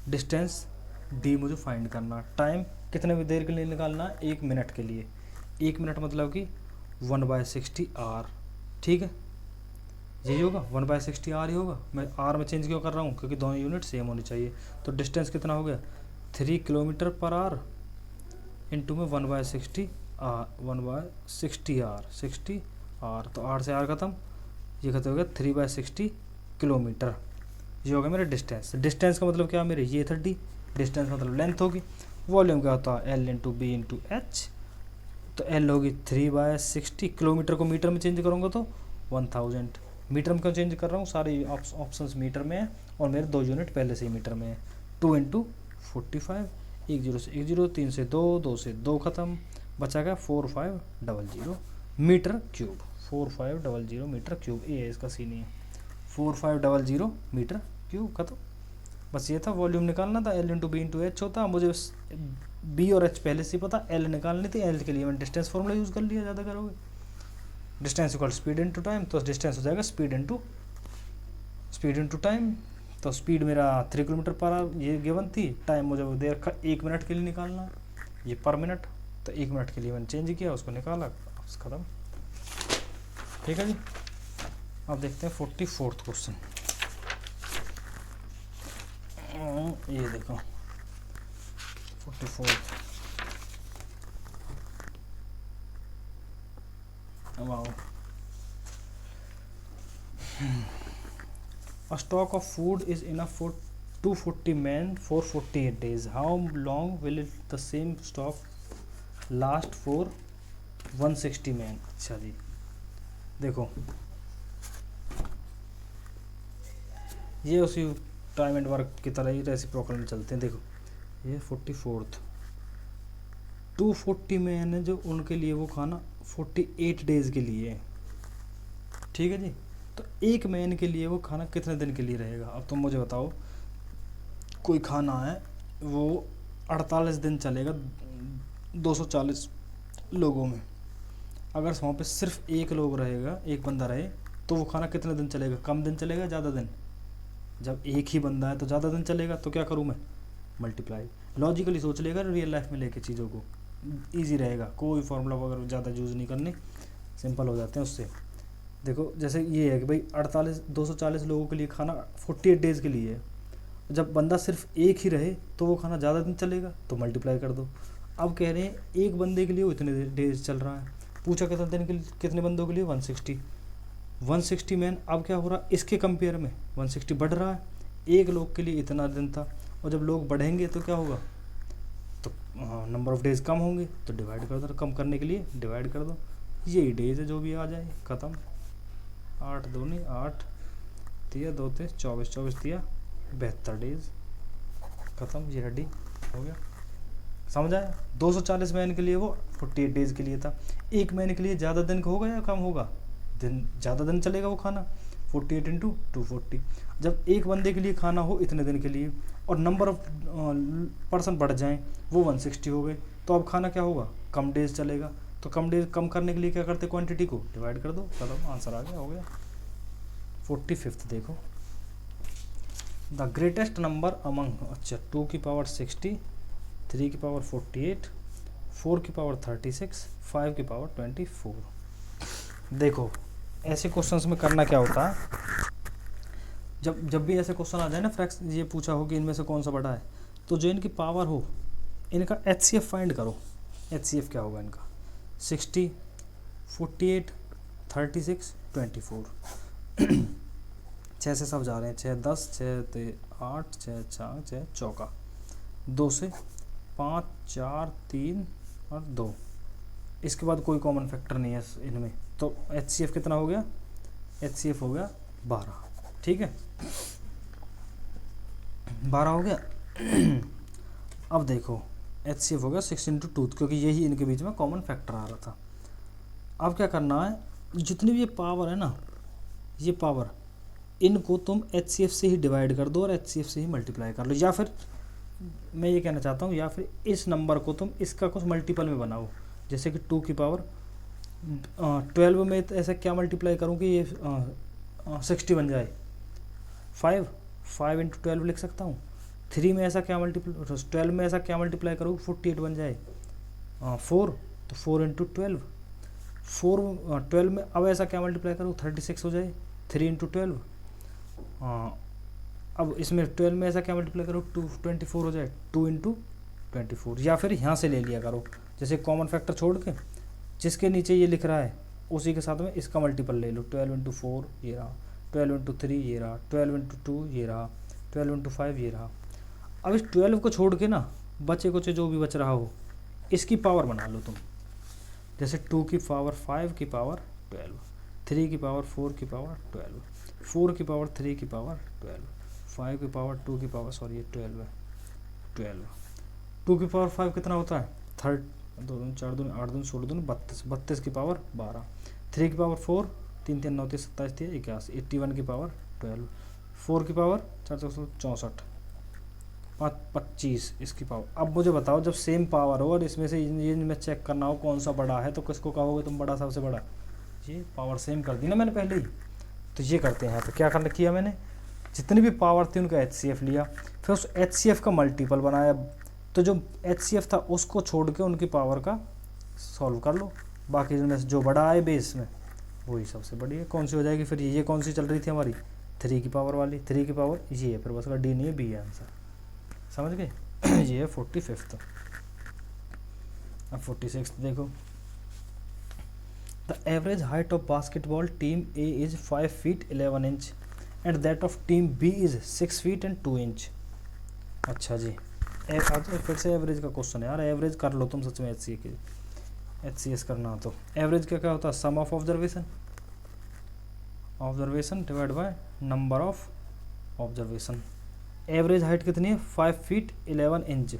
A: डिस्टेंस डी मुझे फाइंड करना, टाइम कितने देर के लिए निकालना है, 1 मिनट के लिए, 1 मिनट मतलब कि 1/60 आर, ठीक है, यही होगा 1/60 आर ही होगा। मैं आर में चेंज क्यों कर रहा हूँ, क्योंकि दोनों यूनिट सेम होनी चाहिए। तो डिस्टेंस कितना हो गया, 3 किलोमीटर पर आर इंटू में 1/60 आर, 1/60 आर, 60 आर, तो आर से आर खत्म, ये खत्म हो गया 3/60 किलोमीटर, ये हो गया मेरा डिस्टेंस। डिस्टेंस का मतलब क्या मेरे, ये 30, डिस्टेंस मतलब लेंथ होगी। वॉल्यूम क्या होता है, l into b into h, तो एल होगी 3/60, किलोमीटर को मीटर में चेंज करूँगा तो 1000, मीटर में क्यों चेंज कर रहा हूँ, सारे ऑप्शंस मीटर में है और मेरे 2 यूनिट पहले से ही मीटर में है। 2 इंटू 45, 1 0 से 1 0, 3 से 2, 2 से 2 खत्म, बचा गया 4500 मीटर क्यूब, 4500 मीटर क्यूब, ये है इसका सीन, है 4500 मीटर क्यूब, खत्म। बस ये था, वॉल्यूम निकालना था, l into b into h होता, मुझे बी और एच पहले से पता, एल निकालनी थी, एल के लिए मैंने डिस्टेंस फॉर्मूला यूज़ कर लिया, ज़्यादा करोगे। Distance equal speed into time, तो डिस्टेंस हो जाएगा स्पीड इंटू टाइम, तो स्पीड मेरा 3 किलोमीटर पर आवर ये गिवन थी, टाइम मुझे वो दे रखा 1 मिनट के लिए निकालना है, ये पर मिनट, तो 1 मिनट के लिए मैंने चेंज किया, उसको निकाला, बस खत्म, ठीक है जी। अब देखते हैं 44वां क्वेश्चन, ये देखो 44, wow, a stock of food is enough for 240 men for 48 days. How long will it the same stock last for 160 men? अच्छा जी, देखो ये उसी टाइम एंड वर्क की तरह ही रेसिप्रोकल में चलते हैं। देखो ये 44th 240 मैन है जो, उनके लिए वो खाना 48 डेज़ के लिए है, ठीक है जी। तो एक मैन के लिए वो खाना कितने दिन के लिए रहेगा। अब तुम मुझे बताओ, कोई खाना है वो 48 दिन चलेगा 240 लोगों में, अगर वहाँ पे सिर्फ एक लोग रहेगा, एक बंदा रहे, तो वो खाना कितने दिन चलेगा, कम दिन चलेगा, ज़्यादा दिन। जब एक ही बंदा है तो ज़्यादा दिन चलेगा, तो क्या करूँ मैं, मल्टीप्लाई, लॉजिकली सोच लेगा, रियल लाइफ में लेके चीज़ों को ईजी रहेगा, कोई फार्मूला वगैरह ज़्यादा यूज़ नहीं करने, सिंपल हो जाते हैं उससे। देखो जैसे ये है कि भाई 240 लोगों के लिए खाना 48 डेज़ के लिए है, जब बंदा सिर्फ एक ही रहे तो वो खाना ज़्यादा दिन चलेगा, तो मल्टीप्लाई कर दो। अब कह रहे हैं एक बंदे के लिए वो इतने डेज चल रहा है, पूछा कितने दिन के लिए, कितने बंदों के लिए, 160 मैन। अब क्या हो रहा है, इसके कंपेयर में 160 बढ़ रहा है, एक लोग के लिए इतना दिन था, और जब लोग बढ़ेंगे तो क्या होगा, तो नंबर ऑफ डेज कम होंगे, तो डिवाइड कर दो, कम करने के लिए डिवाइड कर दो, यही डेज है जो भी आ जाए, ख़त्म। 8 दूनी 8 तिया 2 थे 24, 24 तिया 72 डेज, ख़त्म, ये रेडी हो गया, समझ आया। 240 मैन के लिए वो 48 डेज़ के लिए था, एक महीने के लिए ज़्यादा दिन का होगा या कम होगा, दिन ज़्यादा दिन चलेगा वो खाना, 48 इंटू 240। जब एक बंदे के लिए खाना हो इतने दिन के लिए और नंबर ऑफ पर्सन बढ़ जाएं, वो 160 हो गए, तो अब खाना क्या होगा, कम डेज चलेगा, तो कम डेज कम करने के लिए क्या करते, क्वांटिटी को डिवाइड कर दो, खत्म, आंसर आ गया, हो गया। 45th देखो, द ग्रेटेस्ट नंबर अमंग, अच्छा 2 की पावर 60, 3 की पावर 48, 4 की पावर 36, 5 की पावर 24। देखो ऐसे क्वेश्चंस में करना क्या होता है, जब भी ऐसे क्वेश्चन आ जाए ना, फ्रैक्स ये पूछा हो कि इनमें से कौन सा बड़ा है, तो जो इनकी पावर हो इनका HCF फाइंड करो। HCF क्या होगा इनका, 60, 48, 36, 24। 6 से सब जा रहे हैं, 6 10, 6 8, 6 4, 6 चौका, 2 से 5 4 3 और 2, इसके बाद कोई कॉमन फैक्टर नहीं है इनमें, तो HCF कितना हो गया, HCF हो गया 12, ठीक है 12 हो गया। अब देखो HCF हो गया 6 इंटू 2, क्योंकि यही इनके बीच में कॉमन फैक्टर आ रहा था। अब क्या करना है, जितनी भी ये पावर है ना, ये पावर, इनको तुम HCF से ही डिवाइड कर दो और HCF से ही मल्टीप्लाई कर लो, या फिर मैं ये कहना चाहता हूँ, या फिर इस नंबर को तुम इसका कुछ मल्टीपल में बनाओ, जैसे कि 2 की पावर 12 में ऐसा क्या मल्टीप्लाई करूँ कि ये 60 बन जाए, 5 इंटू 12 लिख सकता हूँ, 3 में ऐसा क्या मल्टीप्लाई, 12 में ऐसा क्या मल्टीप्लाई करोगे 48 बन जाए, 4, तो 4 इंटू 12, 12 में अब ऐसा क्या मल्टीप्लाई करो 36 हो जाए, 3 इंटू 12, अब इसमें 12 में ऐसा क्या मल्टीप्लाई करो 24 हो जाए, 2 इंटू 24, या फिर यहाँ से ले लिया करो, जैसे कॉमन फैक्टर छोड़ के जिसके नीचे ये लिख रहा है उसी के साथ में इसका मल्टीपल ले लो, 12 इंटू 4 ये रहा, 12 इंटू 3 ये रहा, 12 इंटू 2 ये रहा, 12 इंटू 5 ये रहा। अब इस 12 को छोड़ के ना बचे कुछ जो भी बच रहा हो इसकी पावर बना लो तुम, जैसे 2 की पावर 5 की पावर 12, 3 की पावर 4 की पावर 12, 4 की पावर 3 की पावर 12, 5 की पावर 2 की पावर, सॉरी ये 12 है, 12, 2 की पावर 5 कितना होता है 3, 2 दूनी 4 दूनी 8 दूनी 16 दूनी 32, 32 की पावर 12, 3 की पावर 4, 3 3 9 30 27 30 81, 81 की पावर 12, 4 की पावर 4 64, 25 इसकी पावर। अब मुझे बताओ जब सेम पावर हो और इसमें से ये में चेक करना हो कौन सा बड़ा है तो किसको कहोगे तुम बड़ा, सबसे बड़ा, ये पावर सेम कर दी ना मैंने पहले ही। तो ये करते हैं, तो क्या करना किया मैंने, जितनी भी पावर थी उनका HCF लिया, फिर उस HCF का मल्टीपल बनाया, तो जो HCF था उसको छोड़ के उनकी पावर का सॉल्व कर लो, बाकी जिनमें से जो बड़ा आए बेस में वही सबसे बड़ी है, कौन सी हो जाएगी फिर, ये कौन सी चल रही थी हमारी 3 की पावर वाली, 3 की पावर ये है, फिर बस डी नहीं है बी है आंसर, समझ गए। ये है 45th। अब 46 देखो, the average height of basketball team A is 5 feet 11 inch and that of team B is 6 feet and 2 inch। अच्छा जी, फिर से एवरेज का क्वेश्चन है यार, एवरेज कर लो तुम सच में HCS करना तो एवरेज क्या क्या होता है, sum of observation divide by number of observation. Average height कितनी है 5 feet 11 inch।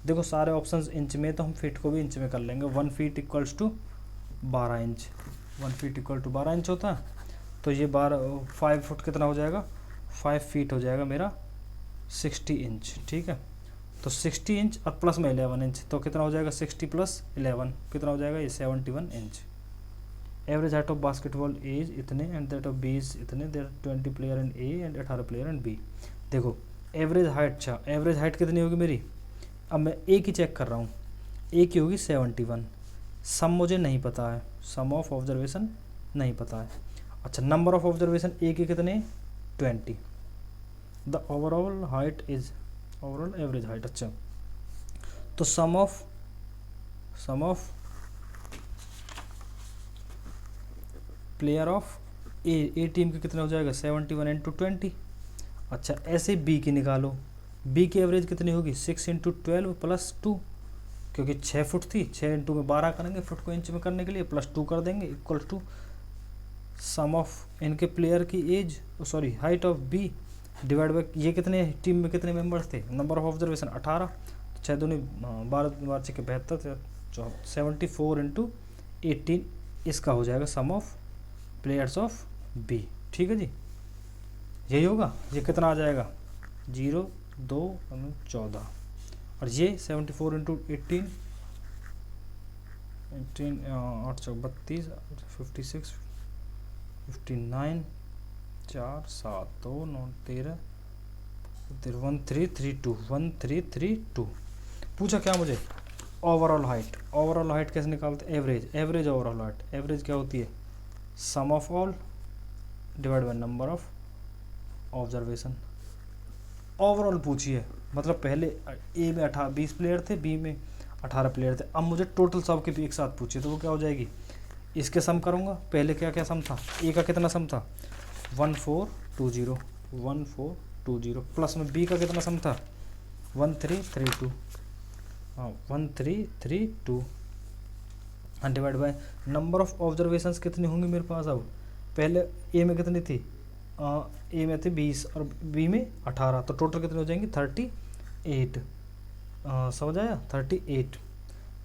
A: देखो सारे ऑप्शंस इंच में, तो हम फीट को भी इंच में कर लेंगे, 1 feet equals to 12 inch, 1 feet equal to 12 inch होता है, तो ये 5 फुट कितना हो जाएगा 5 feet हो जाएगा मेरा 60 इंच, ठीक है। तो 60 इंच और प्लस में 11 इंच, तो कितना हो जाएगा 60 प्लस 11 कितना हो जाएगा ये 71 inch. Average height of basketball as इतने and that of B is इतने, there 20 player in A and 18 player in B. देखो एवरेज हाइट, अच्छा एवरेज हाइट कितनी होगी मेरी, अब मैं ए की चेक कर रहा हूँ, ए की होगी 71, सम मुझे नहीं पता है, सम ऑफ ऑब्जर्वेशन नहीं पता है। अच्छा नंबर ऑफ ऑब्जर्वेशन ए के कितने 20, the overall height is, overall average height, अच्छा तो sum of player of A team के कितने हो जाएगा 71 इंटू 20। अच्छा ऐसे बी की निकालो, बी की एवरेज कितनी होगी 6 इंटू 12 प्लस 2, क्योंकि 6 फुट थी, 6 इंटू में 12 करेंगे फुट को इंच में करने के लिए, प्लस 2 कर देंगे इक्वल टू सम ऑफ इनके प्लेयर की एज, sorry height of B divide by ये कितने टीम में कितने मेंबर्स थे, नंबर ऑफ ऑब्जर्वेशन 18, 6 दूनी 12 6 72, 74 इंटू 18 इसका हो जाएगा सम ऑफ प्लेयर्स ऑफ बी, ठीक है जी यही होगा। ये कितना आ जाएगा 0 2 14, और ये 74 इंटू 18 8 चौक 32 56 59 4 7 2 9 13 1332 पूछा क्या मुझे ओवरऑल हाइट कैसे निकालते, एवरेज ओवरऑल हाइट, एवरेज क्या होती है sum of all divide by number of observation. Overall पूछिए, मतलब पहले ए में 20 प्लेयर थे, बी में 18 प्लेयर थे, अब मुझे टोटल सब के भी एक साथ पूछिए, तो वो क्या हो जाएगी, इसके सम करूँगा, पहले क्या क्या सम था, ए का कितना सम था 1420 प्लस में बी का कितना सम था 1332, हाँ 1332 divide by number of observations कितनी होंगी मेरे पास। अब पहले ए में कितनी थी, ए में थे 20 और बी में 18, तो टोटल कितने हो जाएंगे 38, समझ आया 38।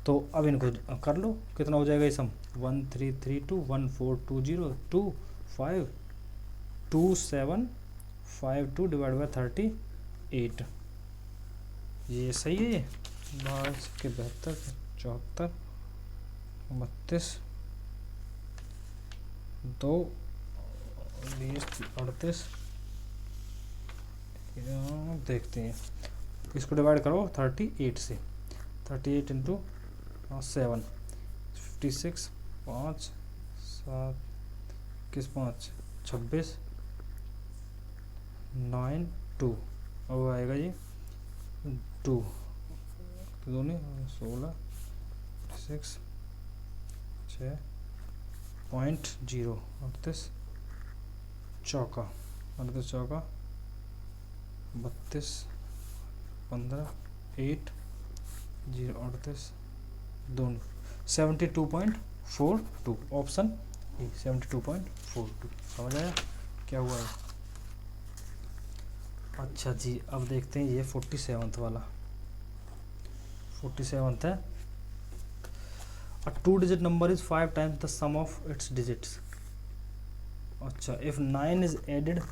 A: तो अब इनको कर लो, कितना हो जाएगा ये सम 1332 1420 2752 डिवाइड बाय 38, ये सही है। ये 22 के 72 74 32 2 20 38 देखते हैं इसको डिवाइड करो 38 से, 38 इंटू 7, 56, 5, 7, 5, 26, 9, 2, अब आएगा ये 2 दूनी 16, 6, 6.0, 38 चौका 32, 15, 8, 0, 38 दोनों 72.42, ऑप्शन ए 72.42। समझ आया क्या हुआ है? अच्छा जी, अब देखते हैं ये 47th वाला। 47th है, a 2-digit number is 5 times the sum of its digits. अच्छा, if 9 is added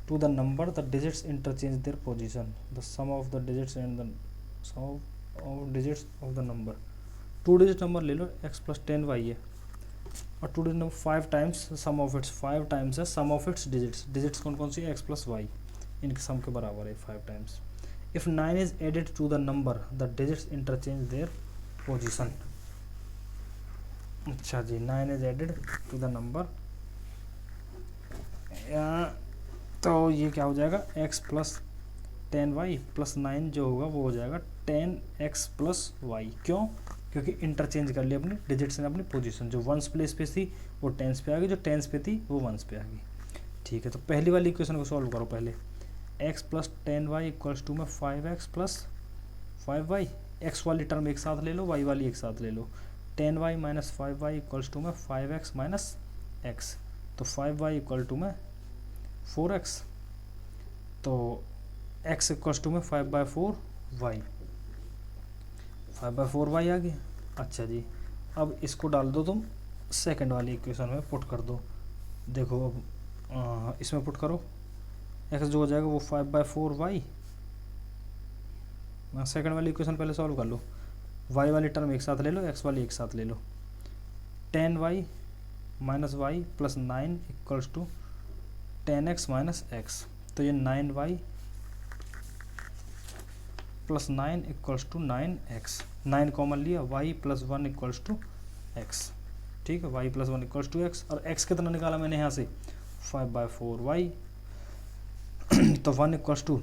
A: to the number, the digits interchange their position. The sum of the digits and the sum of digits of the number. 2-digit number ले लो, x plus 10y है, और 2-digit number 5 times sum of its, 5 times है sum of its digits. digits कौन कौन सी है? x plus y, इनके सम के बराबर है 5 times. If 9 is added to the number, the digits interchange their position. अच्छा जी, 9 is added to the number, तो ये क्या हो जाएगा? x प्लस 10y प्लस 9 जो होगा वो हो जाएगा 10x प्लस y। क्यों? क्योंकि इंटरचेंज कर लिया अपनी डिजिट्स ने अपनी पोजीशन, जो वंस प्लेस पे थी वो टेंस पे आ गई, जो टेंस पे थी वो वंस पे आ गई। ठीक है, तो पहली वाली इक्वेशन को सॉल्व करो पहले। x plus 10y equals to में 5x प्लस 5y, x वाली टर्म एक साथ ले लो, y वाली एक साथ ले लो। 10y minus 5y equals to में 5x माइनस x, तो 5y इक्वल टू में 4x, तो x इक्वल्स टू में 5/4y, 5/4y आ गया। अच्छा जी, अब इसको डाल दो तुम सेकंड वाली इक्वेशन में, पुट कर दो। देखो अब इसमें पुट करो, x जो हो जाएगा वो 5/4y, सेकंड वाली इक्वेशन पहले सॉल्व कर लो। y वाली टर्म एक साथ ले लो, x वाली एक साथ ले लो। 10y minus Y plus 9 equals to 10x minus x, तो ये 9y plus 9 equals to 9x, 9 common लिया, y plus 1 equals to x। ठीक है, y plus 1 equals to x, और x कितना निकाला मैंने यहाँ से? 5/4y, तो 1 equals to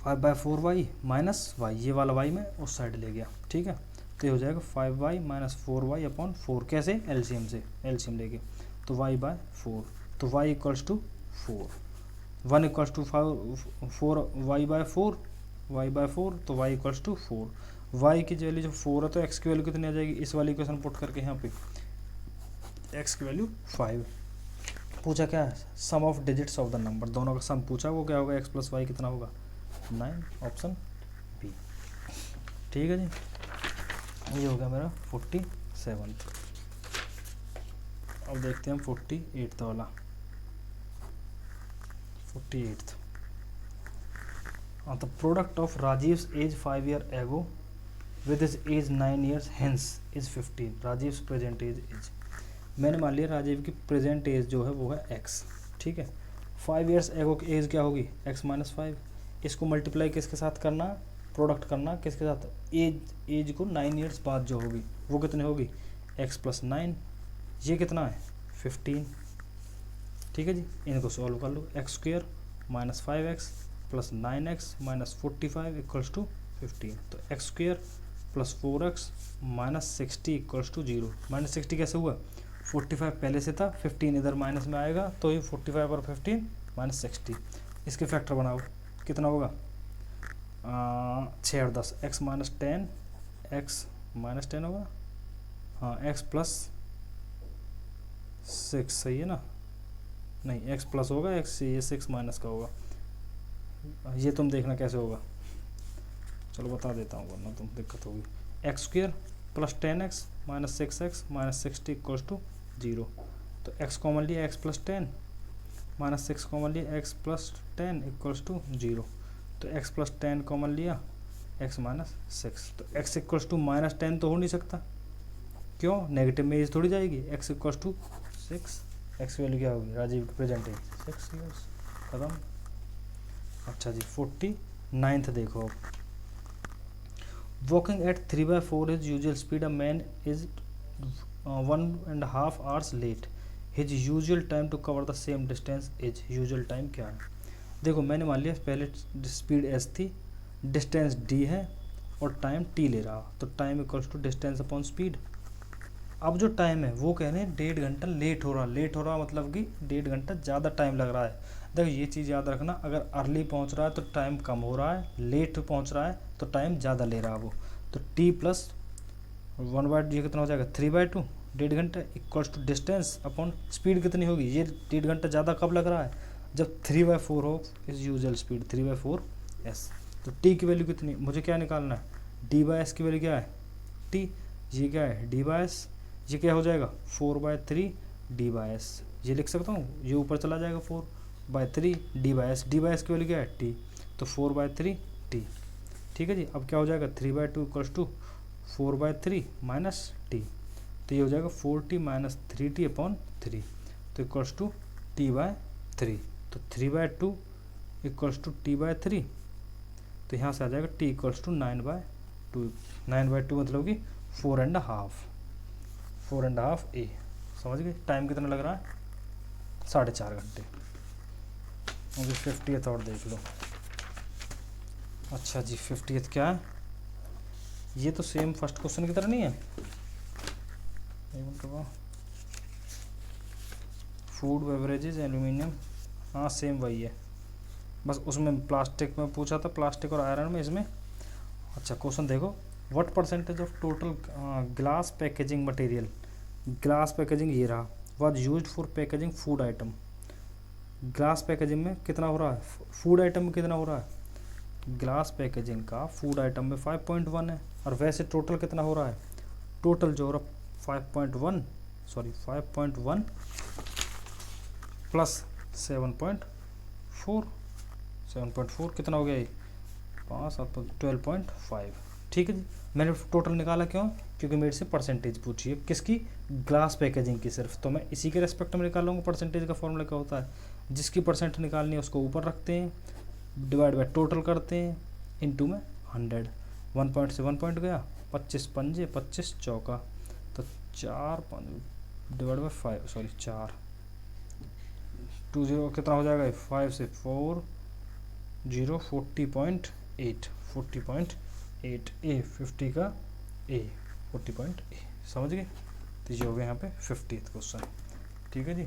A: 5/4y minus y, ये वाला y मैं उस साइड ले गया। ठीक है, तो ये हो जाएगा 5y माइनस 4y अपॉन 4, कैसे? एलसीएम से, एलसीएम लेके, तो y/4, तो y equals to 4, 1 equals to 4 y/4, y/4, तो y इक्वल्स टू 4, y की वैल्यू जब 4 है तो x की वैल्यू कितनी आ जाएगी? इस वाली इक्वेशन पुट करके यहाँ पे x की वैल्यू 5। पूछा क्या है? Sum of digits of the number, दोनों का सम पूछा, वो क्या होगा? x प्लस वाई कितना होगा? 9, ऑप्शन बी। ठीक है जी, ये हो गया मेरा 47th। अब देखते हैं हम 48th वाला। 48th, the product of Rajiv's age 5 years ago with his age 9 years hence is 15। Rajiv's present age is, मैंने मान लिया राजीव की प्रेजेंट एज जो है वो है x। ठीक है, 5 years एगो की एज क्या होगी? x माइनस 5, इसको मल्टीप्लाई किसके साथ करना? प्रोडक्ट करना किसके साथ? एज को 9 years बाद जो होगी वो कितनी होगी? x प्लस 9, ये कितना है? 15। ठीक है जी, इनको सॉल्व कर लो। x² minus 5x plus 9x minus 45 equals to 15, तो x² plus 4x minus 60 equals to 0। Minus 60 कैसे हुआ? 45 पहले से था, 15 इधर माइनस में आएगा, तो ये 45 और 15 माइनस 60, इसके फैक्टर बनाओ, कितना होगा? 6 और 10, x माइनस 10, x माइनस 10 होगा, हाँ x प्लस 6, सही है ना? नहीं, x प्लस होगा, x ये 6 माइनस का होगा, ये तुम देखना कैसे होगा, चलो बता देता हूँ वरना तुम दिक्कत होगी। x² plus 10x minus 6x minus 60 equals to 0, तो x कॉमन लिया, x प्लस 10 माइनस 6 कॉमन लिया, x प्लस 10 इक्वल्स टू 0, तो x प्लस 10 कॉमन लिया, x माइनस 6, तो x इक्वल्स टू माइनस 10 तो हो नहीं सकता, क्यों? नेगेटिव में एज थोड़ी जाएगी, x इक्वल्स टू 6, x की वैल्यू क्या होगी? राजीव की प्रेजेंट एज 6 years, खत्म। अच्छा जी, 49 नाइन्थ देखो, walking at 3/4 his usual speed a man is 1.5 hours late, his usual time to cover the same distance is, usual time क्या है। देखो मैंने मान लिया पहले स्पीड एस थी, डिस्टेंस डी है और टाइम टी ले रहा, तो time equals to distance upon speed. अब जो टाइम है वो कह रहे हैं 1.5 घंटा लेट हो रहा, लेट हो रहा मतलब कि 1.5 घंटा ज़्यादा टाइम लग रहा है। देखो ये चीज़ याद रखना, अगर अर्ली पहुंच रहा है तो टाइम कम हो रहा है, लेट पहुंच रहा है तो टाइम ज़्यादा ले रहा है वो। तो टी प्लस 1/2 ये कितना हो जाएगा 3/2, 1.5 घंटा equals to distance upon speed कितनी होगी, ये 1.5 घंटा ज़्यादा कब लग रहा है, जब 3/4 हो इज यूजुअल स्पीड 3/4 एस। तो टी की वैल्यू कितनी, मुझे क्या निकालना है, डी बाई एस की वैल्यू क्या है टी, ये क्या है डी बाई एस, ये क्या हो जाएगा 4/3 डी बाई एस, ये लिख सकता हूँ, ये ऊपर चला जाएगा 4/3 D by S, D by S की वैल्यू क्या है टी, तो 4/3 टी। ठीक है जी, अब क्या हो जाएगा 3/2 इक्वल्स टू 4/3 माइनस टी, तो ये हो जाएगा 4t माइनस 3t अपॉन 3, तो इक्वल्स टू t/3, तो 3/2 इक्वल्स टू t/3, तो यहाँ से आ जाएगा t इक्वल्स टू 9/2, 9/2 मतलब कि 4.5 ए, समझ गए। टाइम कितना लग रहा है 4.5 घंटे। अभी 50th और देख लो। अच्छा जी 50th क्या है, ये तो सेम फर्स्ट क्वेश्चन की तरह नहीं है, फूड बेवरेजेस एल्यूमिनियम, हाँ सेम वही है, बस उसमें प्लास्टिक में पूछा था, प्लास्टिक और आयरन में इसमें। अच्छा क्वेश्चन देखो, what percentage of total glass packaging material, glass packaging ये रहा, was used for packaging food item, glass packaging में कितना हो रहा है, फूड आइटम में कितना हो रहा है, ग्लास पैकेजिंग का फूड आइटम में 5.1 है, और वैसे टोटल कितना हो रहा है, टोटल जो हो रहा 5.1 प्लस 7.4, 7.4 कितना हो गया ये 5 7 12.5। ठीक है जी, मैंने टोटल निकाला क्यों, क्योंकि मेरे से परसेंटेज पूछी है किसकी, ग्लास पैकेजिंग की सिर्फ, तो मैं इसी के रेस्पेक्ट में निकालूंगा। परसेंटेज का फॉर्मूला क्या होता है, जिसकी परसेंट निकालनी है उसको ऊपर रखते हैं, डिवाइड बाय टोटल करते हैं, इनटू में 100, 1 पॉइंट से 1 पॉइंट गया, 25 पंजे 25 चौका, तो 4 डिवाइड बाय 5 सॉरी 4 20 कितना हो जाएगा 5 से 4 0 40.8 ए 50 का ए 40.8, समझ गए। तो ये हो गया यहाँ पे 50th क्वेश्चन। ठीक है जी।